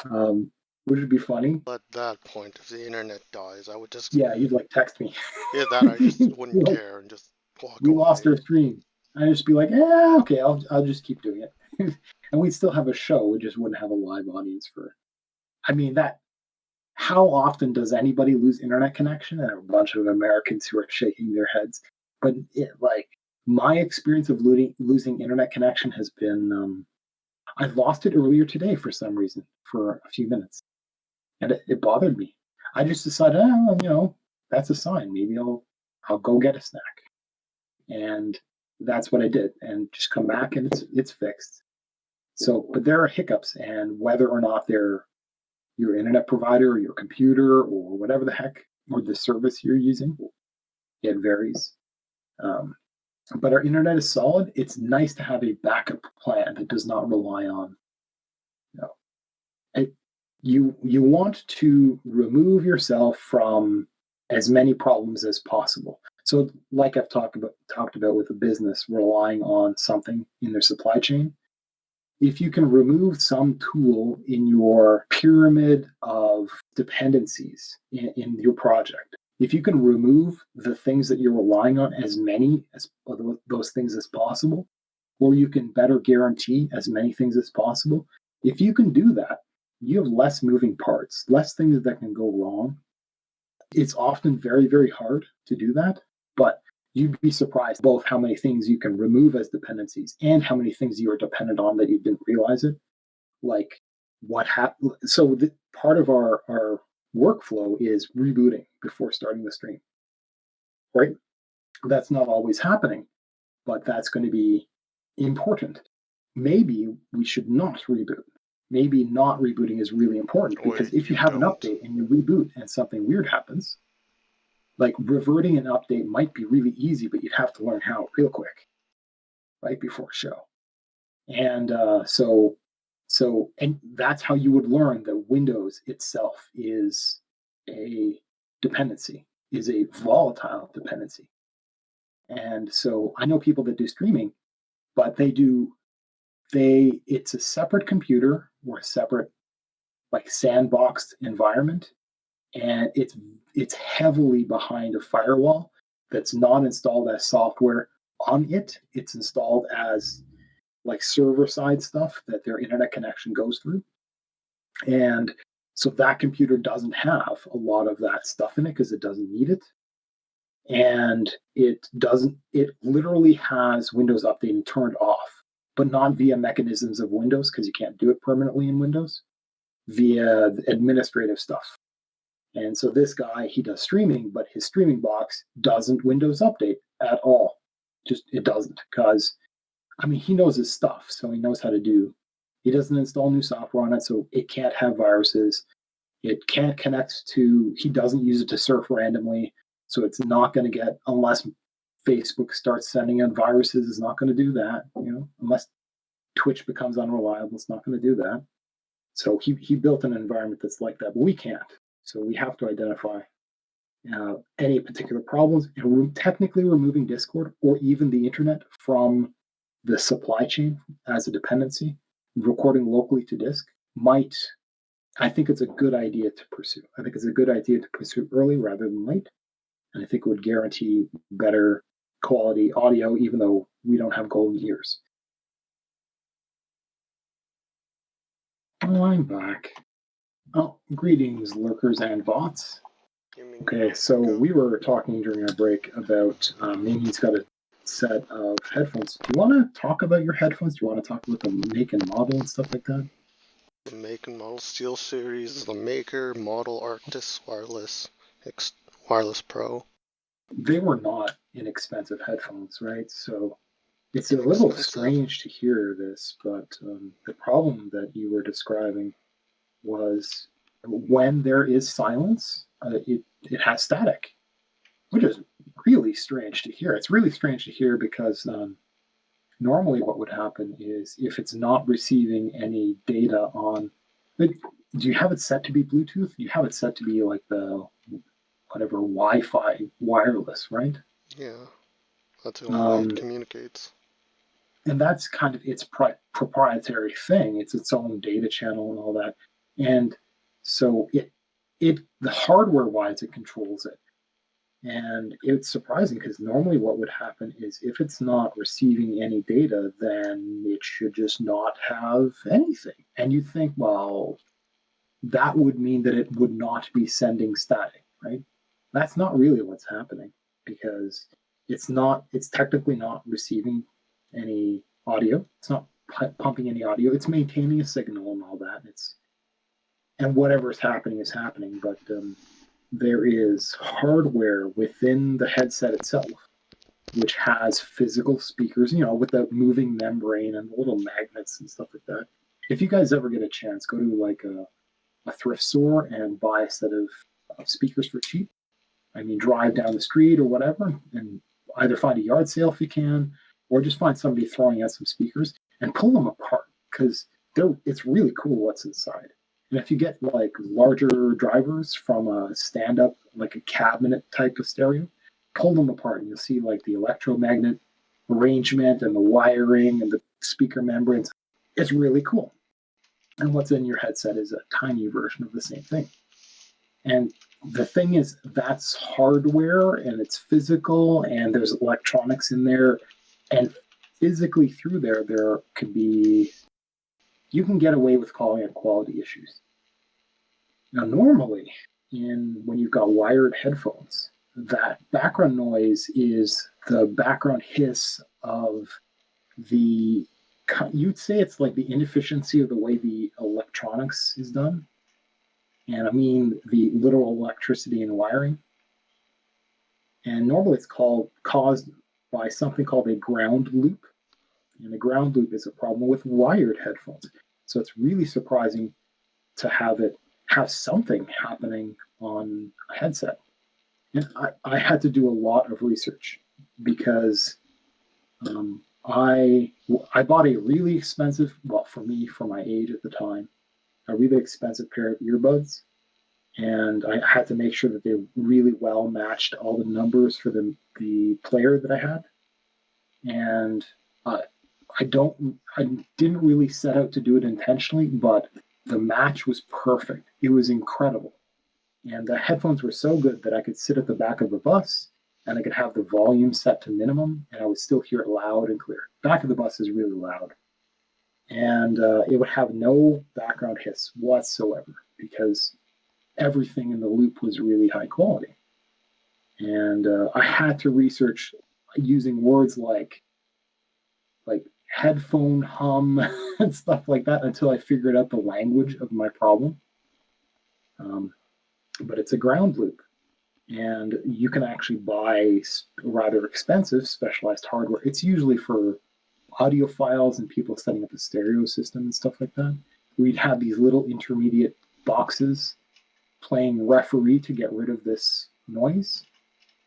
Which would be funny. At that point, if the internet dies, I would just... Yeah, you'd like text me. Yeah, that I just wouldn't care and just walk we away. Lost our stream. I'd just be like, yeah, okay, I'll just keep doing it. And we'd still have a show. We just wouldn't have a live audience for. I mean, how often does anybody lose internet connection? And a bunch of Americans who are shaking their heads. But my experience of losing internet connection has been, I lost it earlier today for some reason for a few minutes. And it bothered me. I just decided, that's a sign. Maybe I'll go get a snack. And that's what I did, and just come back and it's fixed. So, but there are hiccups, and whether or not they're your internet provider or your computer or whatever the heck, or the service you're using, it varies. But our internet is solid. It's nice to have a backup plan that does not rely on, you want to remove yourself from as many problems as possible. So like I've talked about with a business relying on something in their supply chain, if you can remove some tool in your pyramid of dependencies in your project, if you can remove the things that you're relying on, as many as those things as possible, or you can better guarantee as many things as possible, if you can do that, you have less moving parts, less things that can go wrong. It's often very, very hard to do that, but you'd be surprised both how many things you can remove as dependencies and how many things you are dependent on that you didn't realize it. Like what happened. So part of our workflow is rebooting before starting the stream, right? That's not always happening, but that's going to be important. Maybe we should not reboot. Maybe not rebooting is really important because if you have an update and you reboot and something weird happens, like reverting an update might be really easy, but you'd have to learn how real quick, right before a show. And and that's how you would learn that Windows itself is a dependency, is a volatile dependency. And so I know people that do streaming, but it's a separate computer or a separate like sandboxed environment, and it's heavily behind a firewall that's not installed as software on it. It's installed as like server side stuff that their internet connection goes through. And so that computer doesn't have a lot of that stuff in it because it doesn't need it. And it literally has Windows Update turned off, but not via mechanisms of Windows because you can't do it permanently in Windows, via administrative stuff. And so this guy, he does streaming, but his streaming box doesn't Windows Update at all. Just it doesn't, because I mean he knows his stuff, so he knows how to do. He doesn't install new software on it, so it can't have viruses. It can't connect to. He doesn't use it to surf randomly, so it's not going to get unless Facebook starts sending out viruses. It's not going to do that, unless Twitch becomes unreliable. It's not going to do that. So he built an environment that's like that, but we can't. So we have to identify any particular problems, and technically removing Discord or even the internet from the supply chain as a dependency, recording locally to disk I think it's a good idea to pursue. I think it's a good idea to pursue early rather than late. And I think it would guarantee better quality audio, even though we don't have golden years. Oh, I'm back. Oh, greetings, lurkers and bots. Okay, so we were talking during our break about Minion's got a set of headphones. Do you want to talk about your headphones? Do you want to talk about the make and model and stuff like that? The make and model Steel Series, the Maker Model Arctis Wireless Pro. They were not inexpensive headphones, right? So it's a little strange to hear this, but the problem that you were describing was when there is silence, it has static, which is really strange to hear. It's really strange to hear because normally what would happen is if it's not receiving any data on, do you have it set to be Bluetooth? You have it set to be like the whatever Wi-Fi wireless, right? Yeah, that's the only way it communicates. And that's kind of its proprietary thing. It's its own data channel and all that. And so the hardware wise, it controls it. And it's surprising because normally what would happen is if it's not receiving any data, then it should just not have anything. And you think, well, that would mean that it would not be sending static, right? That's not really what's happening because it's technically not receiving any audio. It's not pumping any audio. It's maintaining a signal and all that. And whatever's happening is happening, but there is hardware within the headset itself, which has physical speakers, with the moving membrane and the little magnets and stuff like that. If you guys ever get a chance, go to like a thrift store and buy a set of speakers for cheap. I mean, drive down the street or whatever, and either find a yard sale if you can, or just find somebody throwing out some speakers and pull them apart because it's really cool what's inside. And if you get like larger drivers from a stand-up, like a cabinet type of stereo, pull them apart and you'll see like the electromagnet arrangement and the wiring and the speaker membranes. It's really cool. And what's in your headset is a tiny version of the same thing. And the thing is, that's hardware and it's physical and there's electronics in there. And physically through there could be, you can get away with calling it quality issues. Now, normally, when you've got wired headphones, that background noise is the background hiss of you'd say it's like the inefficiency of the way the electronics is done. And I mean the literal electricity and wiring. And normally it's caused by something called a ground loop. And the ground loop is a problem with wired headphones. So it's really surprising to have something happening on a headset. And I had to do a lot of research because I bought a really expensive, well, for me, for my age at the time, a really expensive pair of earbuds. and I had to make sure that they really well matched all the numbers for the player that I had. And uh, I didn't really set out to do it intentionally, but the match was perfect. It was incredible. And the headphones were so good that I could sit at the back of the bus and I could have the volume set to minimum and I would still hear it loud and clear. Back of the bus is really loud. And it would have no background hiss whatsoever because everything in the loop was really high quality. And I had to research using words like headphone hum and stuff like that until I figured out the language of my problem. But it's a ground loop, and you can actually buy rather expensive specialized hardware. It's usually for audiophiles and people setting up a stereo system and stuff like that. We'd have these little intermediate boxes playing referee to get rid of this noise.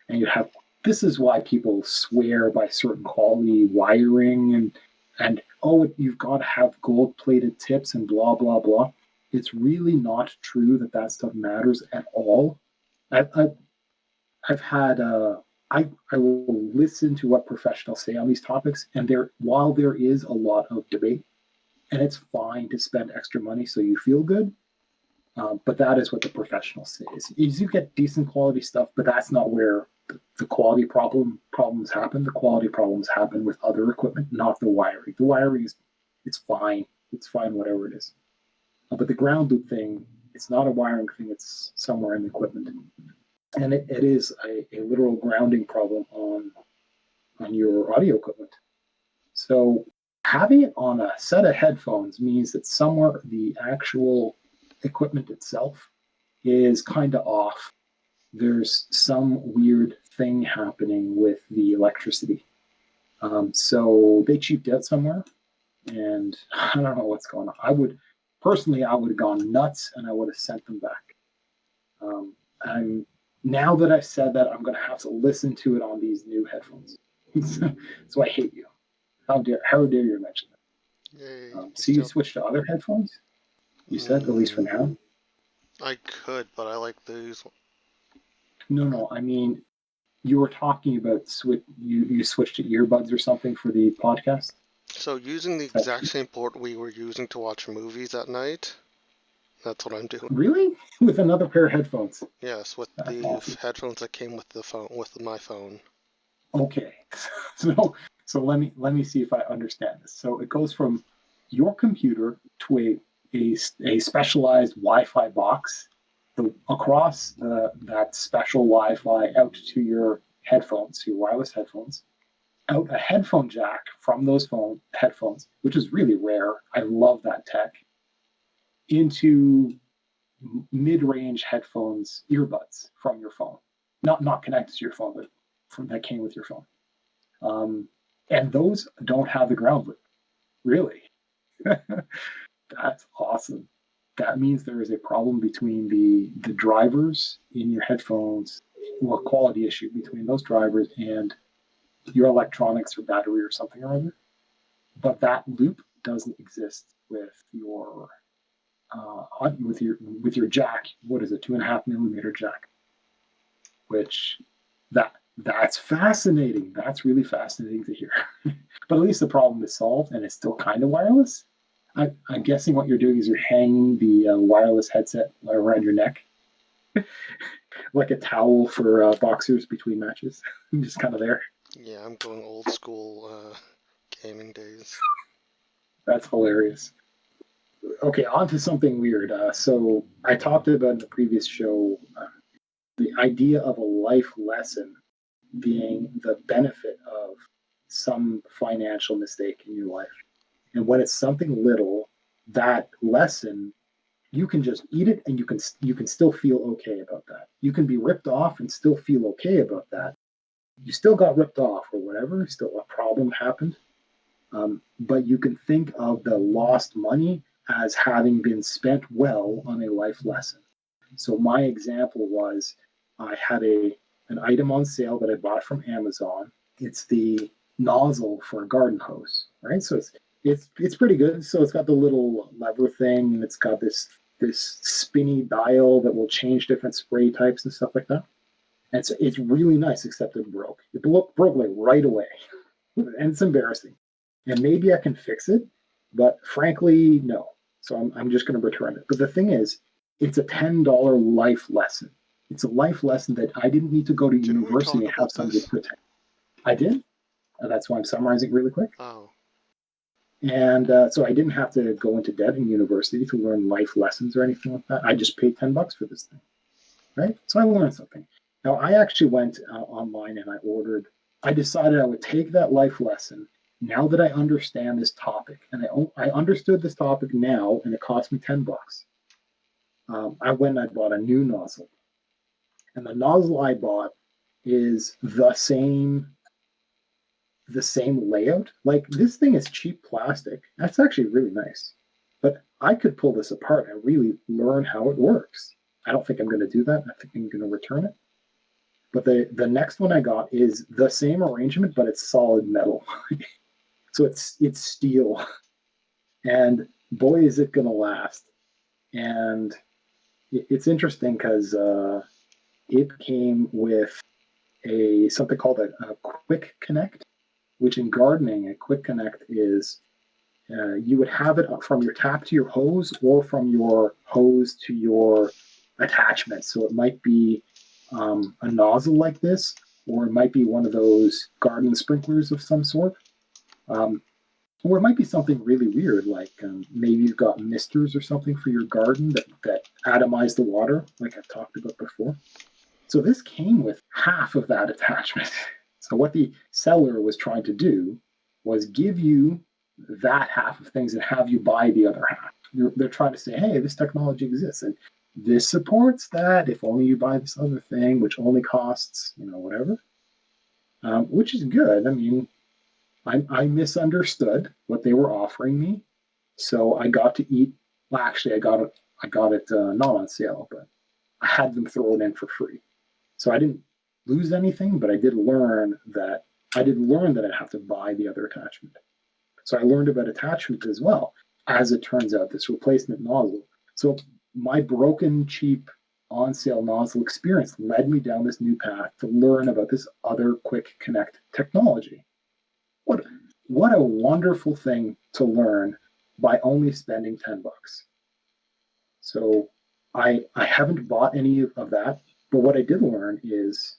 And you have this is why people swear by certain quality wiring and oh, you've got to have gold plated tips and blah blah blah. It's really not true that that stuff matters at all. I've had I will listen to what professionals say on these topics, and while there is a lot of debate, and it's fine to spend extra money so you feel good, but that is what the professionals say. Is you get decent quality stuff, but that's not where the quality problems happen. The quality problems happen with other equipment, not the wiring. The wiring is it's fine. It's fine, whatever it is. But the ground loop thing, it's not a wiring thing. It's somewhere in the equipment, and it is a literal grounding problem on your audio equipment. So having it on a set of headphones means that somewhere the actual equipment itself is kind of off. There's some weird thing happening with the electricity. So they cheaped out somewhere, and I don't know what's going on. I would have gone nuts, and I would have sent them back. Now that I've said that, I'm going to have to listen to it on these new headphones. So I hate you. How dare you mention that? Yay, So you switched to other headphones? You said, at least for now? I could, but I like these. No. I mean, you were talking about you switched to earbuds or something for the podcast? So using the exact same port we were using to watch movies at night, that's what I'm doing. Really? With another pair of headphones? Yes, with That's the awesome. headphones that came with my phone. Okay. So let me see if I understand this. So it goes from your computer to a specialized Wi-Fi box, across that special Wi-Fi out to your headphones, your wireless headphones, out a headphone jack from those headphones, which is really rare. I love that tech, into mid-range headphones, earbuds from your phone, not connected to your phone, but that came with your phone. And those don't have the ground loop. Really? That's awesome. That means there is a problem between the drivers in your headphones, or quality issue between those drivers and your electronics or battery or something or other. But that loop doesn't exist with your with your jack. What is it? 2.5 millimeter jack. Which that's fascinating. That's really fascinating to hear. But at least the problem is solved, and it's still kind of wireless. I'm guessing what you're doing is you're hanging the wireless headset around your neck, like a towel for boxers between matches. Just kind of there. Yeah, I'm going old school gaming days. That's hilarious. Okay, on to something weird. So I talked about in the previous show the idea of a life lesson being the benefit of some financial mistake in your life. And when it's something little, that lesson, you can just eat it, and you can still feel okay about that. You can be ripped off and still feel okay about that. You still got ripped off or whatever, still a problem happened. But you can think of the lost money as having been spent well on a life lesson. So my example was I had an item on sale that I bought from Amazon. It's the nozzle for a garden hose, right? So it's pretty good. So it's got the little lever thing, and it's got this this spinny dial that will change different spray types and stuff like that. And it's really nice, except it broke. It broke like right away. And it's embarrassing. And maybe I can fix it, but frankly, no. So I'm just going to return it. But the thing is, it's a $10 life lesson. It's a life lesson that I didn't need to go to university and have somebody protect. I did. That's why I'm summarizing really quick. Oh. And so I didn't have to go into debt in university to learn life lessons or anything like that. I just paid $10 for this thing, right? So I learned something. Now, I actually went online and I decided I would take that life lesson now that I understand this topic. And I understood this topic now, and it cost me $10. I went and I bought a new nozzle. And the nozzle I bought is the same layout. Like, this thing is cheap plastic. That's actually really nice. But I could pull this apart and really learn how it works. I don't think I'm going to do that. I think I'm going to return it. But the next one I got is the same arrangement, but it's solid metal. So it's steel. And boy, is it going to last. And it's interesting because it came with something called a quick connect, which in gardening, a quick connect is you would have it from your tap to your hose or from your hose to your attachment. So it might be a nozzle like this, or it might be one of those garden sprinklers of some sort. Or it might be something really weird, like maybe you've got misters or something for your garden that atomize the water, like I've talked about before. So this came with half of that attachment. So what the seller was trying to do was give you that half of things and have you buy the other half. They're trying to say, hey, this technology exists and this supports that if only you buy this other thing, which only costs, whatever, which is good. I mean, I misunderstood what they were offering me. So I got to eat. Well, actually, I got it not on sale, but I had them throw it in for free. So I didn't lose anything, but I did learn that I'd have to buy the other attachment. So I learned about attachment as well, as it turns out, this replacement nozzle. So my broken, cheap, on-sale nozzle experience led me down this new path to learn about this other quick connect technology. What a wonderful thing to learn by only spending $10. So I haven't bought any of that, but what I did learn is,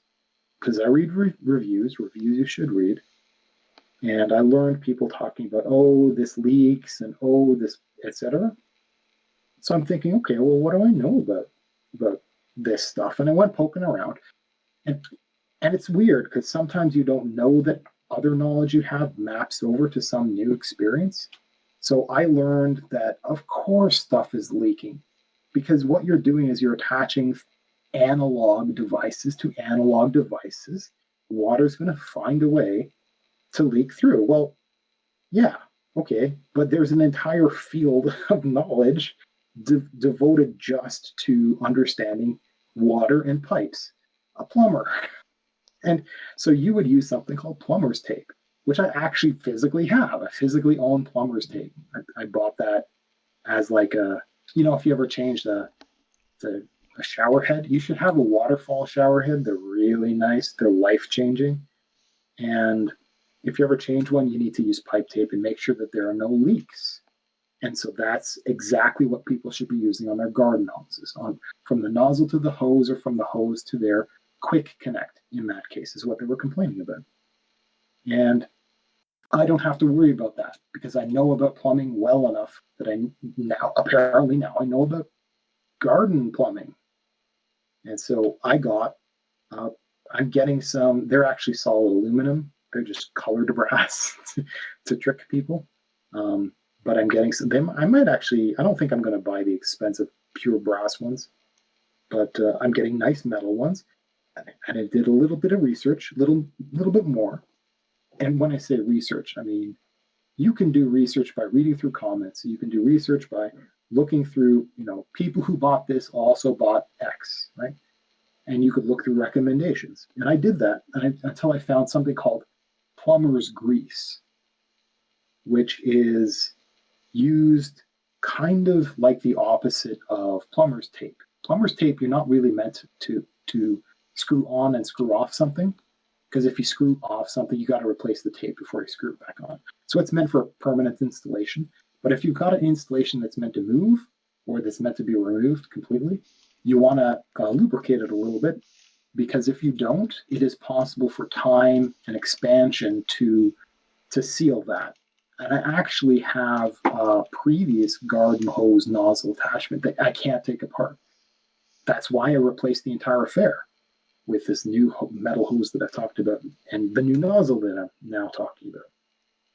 because I read reviews you should read, and I learned people talking about, oh, this leaks and oh, this, etc. So I'm thinking, okay, well, what do I know about this stuff? And I went poking around, and it's weird because sometimes you don't know that other knowledge you have maps over to some new experience. So I learned that, of course, stuff is leaking, because what you're doing is you're attaching analog devices to analog devices. Water's going to find a way to leak through. Well, yeah, okay, but there's an entire field of knowledge devoted just to understanding water and pipes. A plumber. And so you would use something called plumber's tape, which I actually physically have. I physically own plumber's tape. I bought that as like if you ever change a shower head, you should have a waterfall shower head. They're really nice. They're life-changing. And if you ever change one, you need to use pipe tape and make sure that there are no leaks. And so that's exactly what people should be using on their garden hoses, from the nozzle to the hose or from the hose to their quick connect, in that case, is what they were complaining about. And I don't have to worry about that because I know about plumbing well enough that I know about garden plumbing. And so I'm getting some, they're actually solid aluminum. They're just colored brass to trick people. But I'm getting some, I don't think I'm going to buy the expensive pure brass ones, but I'm getting nice metal ones. And I did a little bit of research, little bit more. And when I say research, I mean, you can do research by reading through comments. You can do research by looking through, people who bought this also bought X, right? And you could look through recommendations. And I did that until I found something called plumber's grease, which is used kind of like the opposite of plumber's tape. Plumber's tape, you're not really meant to screw on and screw off something, because if you screw off something, you got to replace the tape before you screw it back on. So it's meant for permanent installation. But if you've got an installation that's meant to move or that's meant to be removed completely, you want to lubricate it a little bit, because if you don't, it is possible for time and expansion to seal that. And I actually have a previous garden hose nozzle attachment that I can't take apart. That's why I replaced the entire affair with this new metal hose that I've talked about and the new nozzle that I'm now talking about.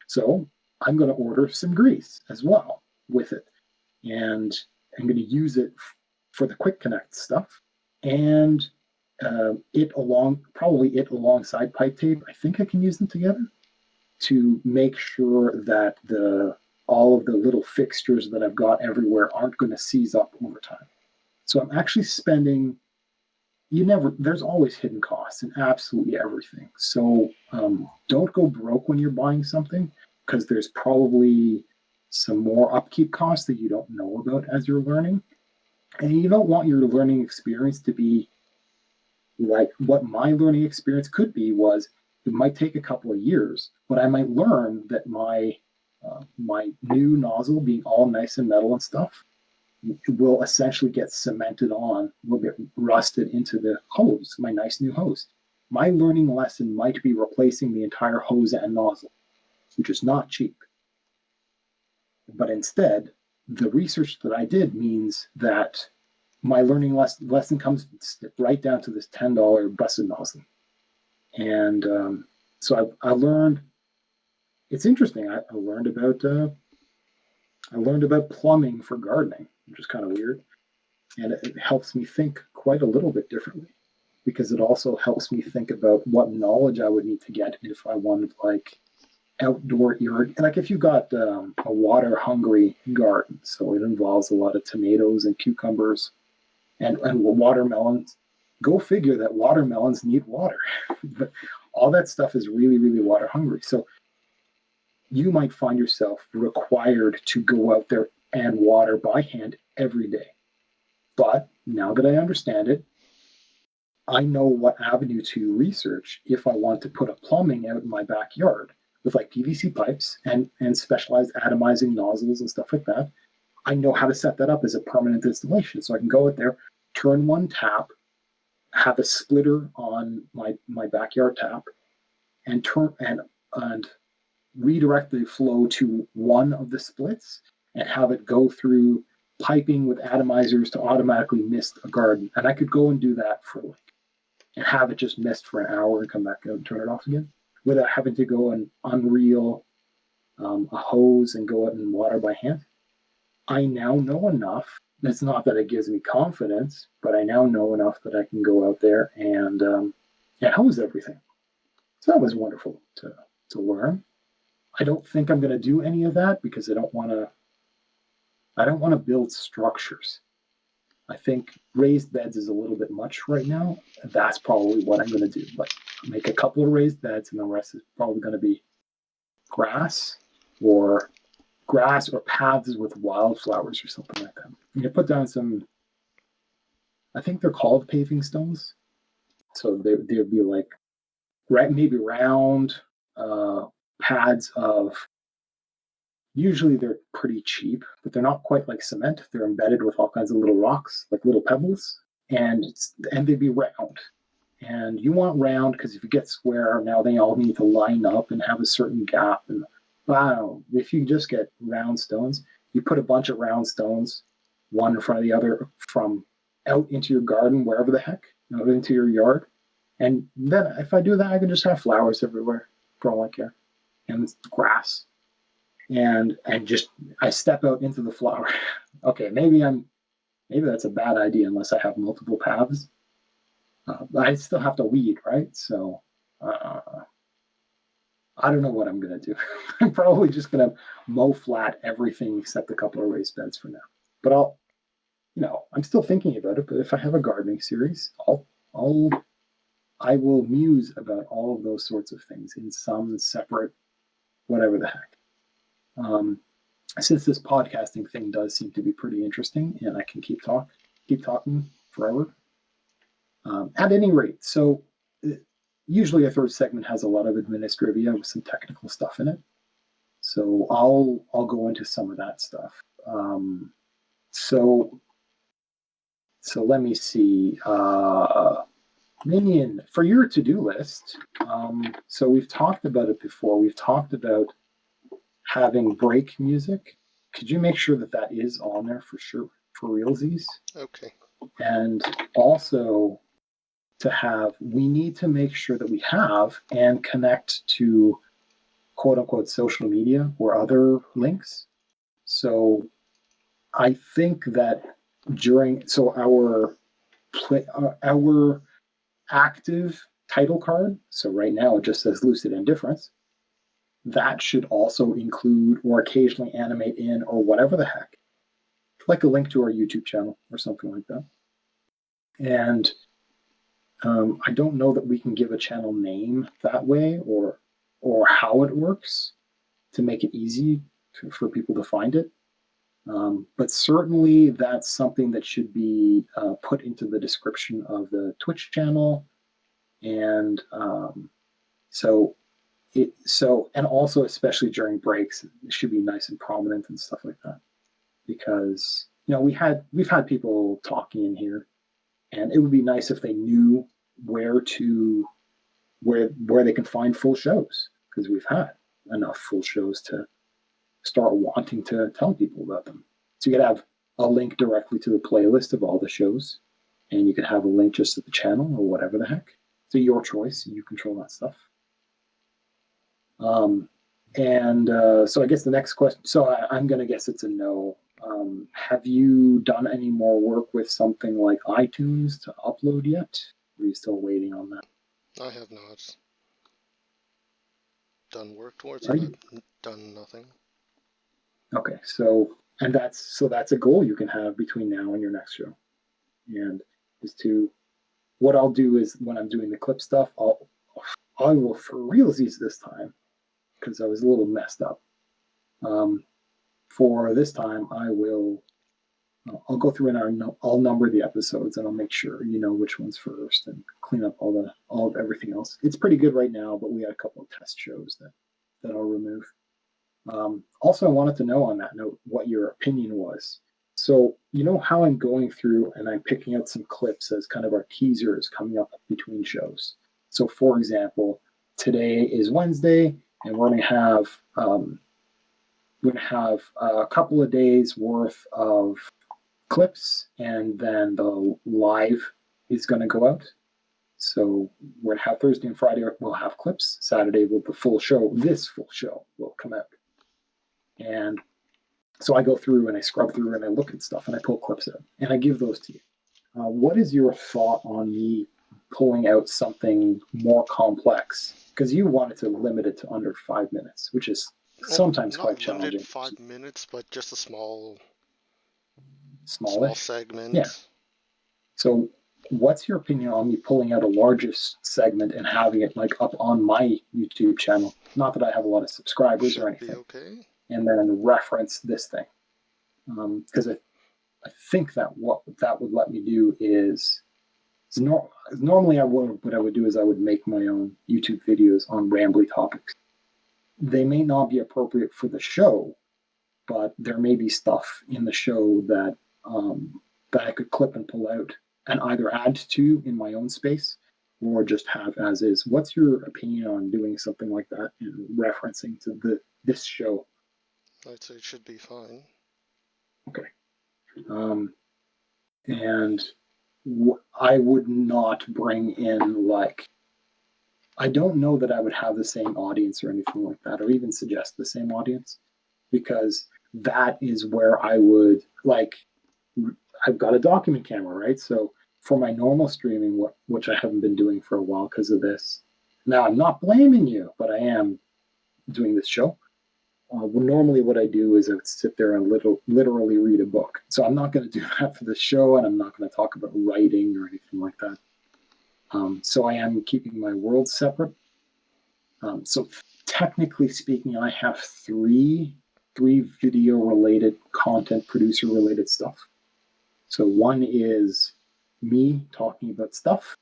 So I'm going to order some grease as well with it. And I'm going to use it for the quick connect stuff. And it alongside pipe tape. I think I can use them together to make sure that all of the little fixtures that I've got everywhere aren't going to seize up over time. So I'm actually spending, there's always hidden costs in absolutely everything. So don't go broke when you're buying something, because there's probably some more upkeep costs that you don't know about as you're learning. And you don't want your learning experience to be like what my learning experience could be. Was it might take a couple of years, but I might learn that my new nozzle, being all nice and metal and stuff, will essentially get cemented on, will get rusted into the hose, my nice new hose. My learning lesson might be replacing the entire hose and nozzle, which is not cheap. But instead, the research that I did means that my learning lesson comes right down to this $10 busted nozzle. And so I learned, it's interesting, I learned about plumbing for gardening, which is kind of weird. And it helps me think quite a little bit differently, because it also helps me think about what knowledge I would need to get if I wanted like outdoor irrigation. Like if you got a water hungry garden, so it involves a lot of tomatoes and cucumbers and watermelons. Go figure that watermelons need water. But all that stuff is really, really water hungry. So you might find yourself required to go out there and water by hand every day. But now that I understand it, I know what avenue to research if I want to put a plumbing out in my backyard with like PVC pipes and specialized atomizing nozzles and stuff like that. I know how to set that up as a permanent installation. So I can go out there, turn one tap, have a splitter on my backyard tap, and redirect the flow to one of the splits and have it go through piping with atomizers to automatically mist a garden. And I could go and do that and have it just mist for an hour and come back out and turn it off again without having to go and unreel a hose and go out and water by hand. I now know enough. It's not that it gives me confidence, but I now know enough that I can go out there and hose everything. So that was wonderful to learn. I don't think I'm going to do any of that because I don't want to build structures. I think raised beds is a little bit much right now. That's probably what I'm going to do. Like make a couple of raised beds, and the rest is probably going to be grass or paths with wildflowers or something like that. You put down some, I think they're called paving stones. So they'd be like maybe round pads of, usually they're pretty cheap, but they're not quite like cement. They're embedded with all kinds of little rocks, like little pebbles, and they'd be round. And you want round because if you get square, now they all need to line up and have a certain gap. And wow, if you just get round stones, you put a bunch of round stones, one in front of the other, from out into your garden, wherever the heck, out into your yard. And then if I do that, I can just have flowers everywhere for all I care, and grass. And just I step out into the flower. Okay, maybe that's a bad idea unless I have multiple paths. But I still have to weed, right? So I don't know what I'm gonna do. I'm probably just gonna mow flat everything except a couple of raised beds for now. But I'm still thinking about it. But if I have a gardening series, I will muse about all of those sorts of things in some separate, whatever the heck. since this podcasting thing does seem to be pretty interesting, and I can keep talking forever. At any rate, so usually a third segment has a lot of administrivia with some technical stuff in it. So I'll go into some of that stuff. So let me see. Minion, for your to-do list. So we've talked about it before. We've talked about having break music. Could you make sure that that is on there for sure, for realsies? Okay. And also we need to make sure that we have and connect to quote unquote social media or other links. So I think that our active title card, so right now it just says Lucid Indifference, that should also include or occasionally animate in or whatever the heck, like a link to our YouTube channel or something like that. And I don't know that we can give a channel name that way or how it works to make it easy for people to find it. But certainly that's something that should be put into the description of the Twitch channel. And and also especially during breaks, it should be nice and prominent and stuff like that. Because we've had people talking in here, and it would be nice if they knew where they can find full shows, because we've had enough full shows to start wanting to tell people about them. So you could have a link directly to the playlist of all the shows, and you could have a link just to the channel or whatever the heck. So your choice, you control that stuff. So I guess the next question, so I'm going to guess it's a no. Have you done any more work with something like iTunes to upload yet? Or are you still waiting on that? I have not done work towards it. I've done nothing. Okay, so that's a goal you can have between now and your next show. And what I'll do is when I'm doing the clip stuff, I will for realsies this time, because I was a little messed up. For this time, I'll go through and I'll number the episodes, and I'll make sure you know which one's first, and clean up all of everything else. It's pretty good right now, but we had a couple of test shows that I'll remove. Also, I wanted to know on that note what your opinion was. So how I'm going through and I'm picking out some clips as kind of our teasers coming up between shows. So for example, today is Wednesday, and we're going to have a couple of days worth of clips, and then the live is going to go out. So we're going to have Thursday and Friday, we'll have clips. Saturday will the full show. This full show will come out. And so I go through and I scrub through and I look at stuff and I pull clips out and I give those to you. What is your thought on me pulling out something more complex? Because you wanted to limit it to under 5 minutes, which is sometimes quite challenging. 5 minutes, but just a small Smallish segment. Yeah. So what's your opinion on me pulling out a largest segment and having it like up on my YouTube channel? Not that I have a lot of subscribers or anything. Okay. And then reference this thing. Because I think that what that would let me do is normally what I would do is I would make my own YouTube videos on rambly topics. They may not be appropriate for the show, but there may be stuff in the show that I could clip and pull out and either add to in my own space or just have as is. What's your opinion on doing something like that and referencing to this show? I'd say it should be fine. Okay. And I would not bring in I don't know that I would have the same audience or anything like that, or even suggest the same audience, because that is where I would I've got a document camera, right? So for my normal streaming, which I haven't been doing for a while because of this. Now I'm not blaming you, but I am doing this show. Normally what I do is I would sit there and literally read a book. So I'm not going to do that for the show, and I'm not going to talk about writing or anything like that. So I am keeping my worlds separate. So technically speaking, I have three 3 video related content producer related stuff. So one is me talking about stuff,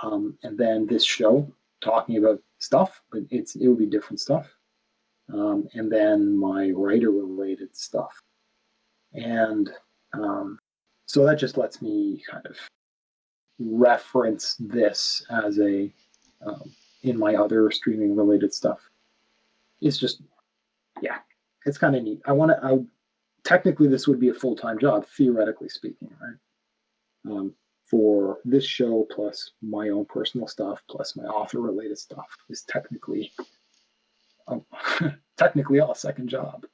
and then this show talking about stuff, but it will be different stuff, and then my writer related stuff. And so that just lets me kind of reference this as a in my other streaming related stuff. It's just, yeah, it's kind of neat. Technically this would be a full-time job, theoretically speaking, right? For this show plus my own personal stuff plus my author related stuff is technically technically a second job.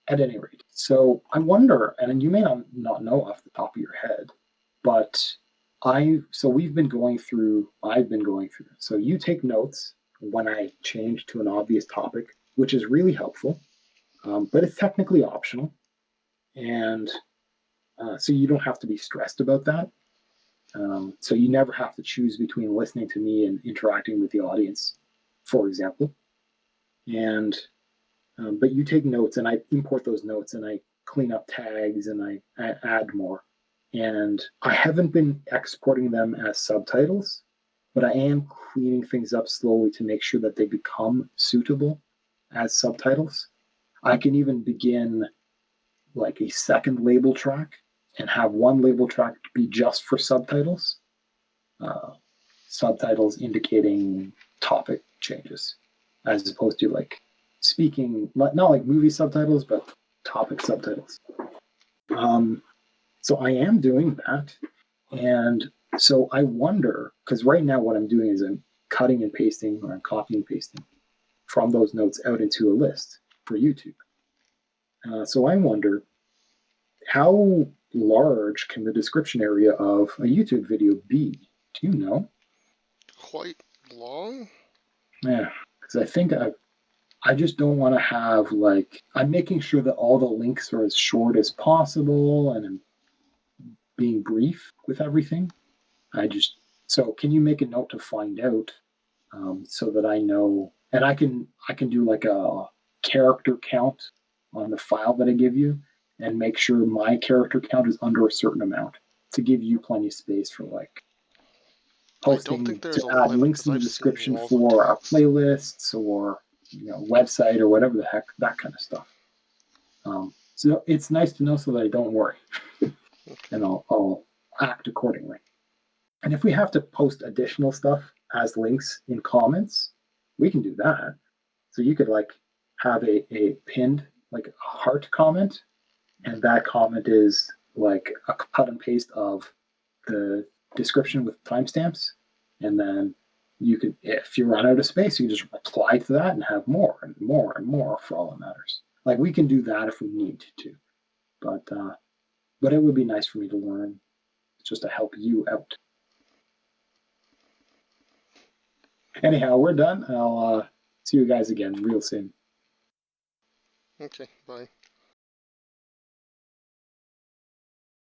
At any rate, so I wonder, and you may not know off the top of your head, but I've been going through. So you take notes when I change to an obvious topic, which is really helpful, but it's technically optional, and so you don't have to be stressed about that. So you never have to choose between listening to me and interacting with the audience, for example, and but you take notes and I import those notes and I clean up tags and I add more. And I haven't been exporting them as subtitles, but I am cleaning things up slowly to make sure that they become suitable as subtitles. I can even begin like a second label track and have one label track be just for subtitles. Subtitles indicating topic changes, as opposed to like speaking, not like movie subtitles, but topic subtitles. So I am doing that. And so I wonder, because right now what I'm doing is I'm cutting and pasting, or I'm copying and pasting from those notes out into a list for YouTube. So I wonder, how large can the description area of a YouTube video be? Do you know? Quite long? Yeah, because I think I just don't want to have like, I'm making sure that all the links are as short as possible and I'm being brief with everything. So can you make a note to find out, so that I know, and I can do like a character count on the file that I give you and make sure my character count is under a certain amount to give you plenty of space for like I don't think posting, there's to a add limit links because in the I've seen description walls of for our text. playlists or website or whatever the heck, that kind of stuff. So it's nice to know so that I don't worry, and I'll act accordingly. And if we have to post additional stuff as links in comments, we can do that. So you could like have a pinned like a heart comment, and that comment is like a cut and paste of the description with timestamps, and then you could, if you run out of space, you can just reply to that and have more and more and more for all that matters. Like we can do that if we need to, but it would be nice for me to learn just to help you out. Anyhow, we're done. I'll see you guys again real soon. Okay, bye.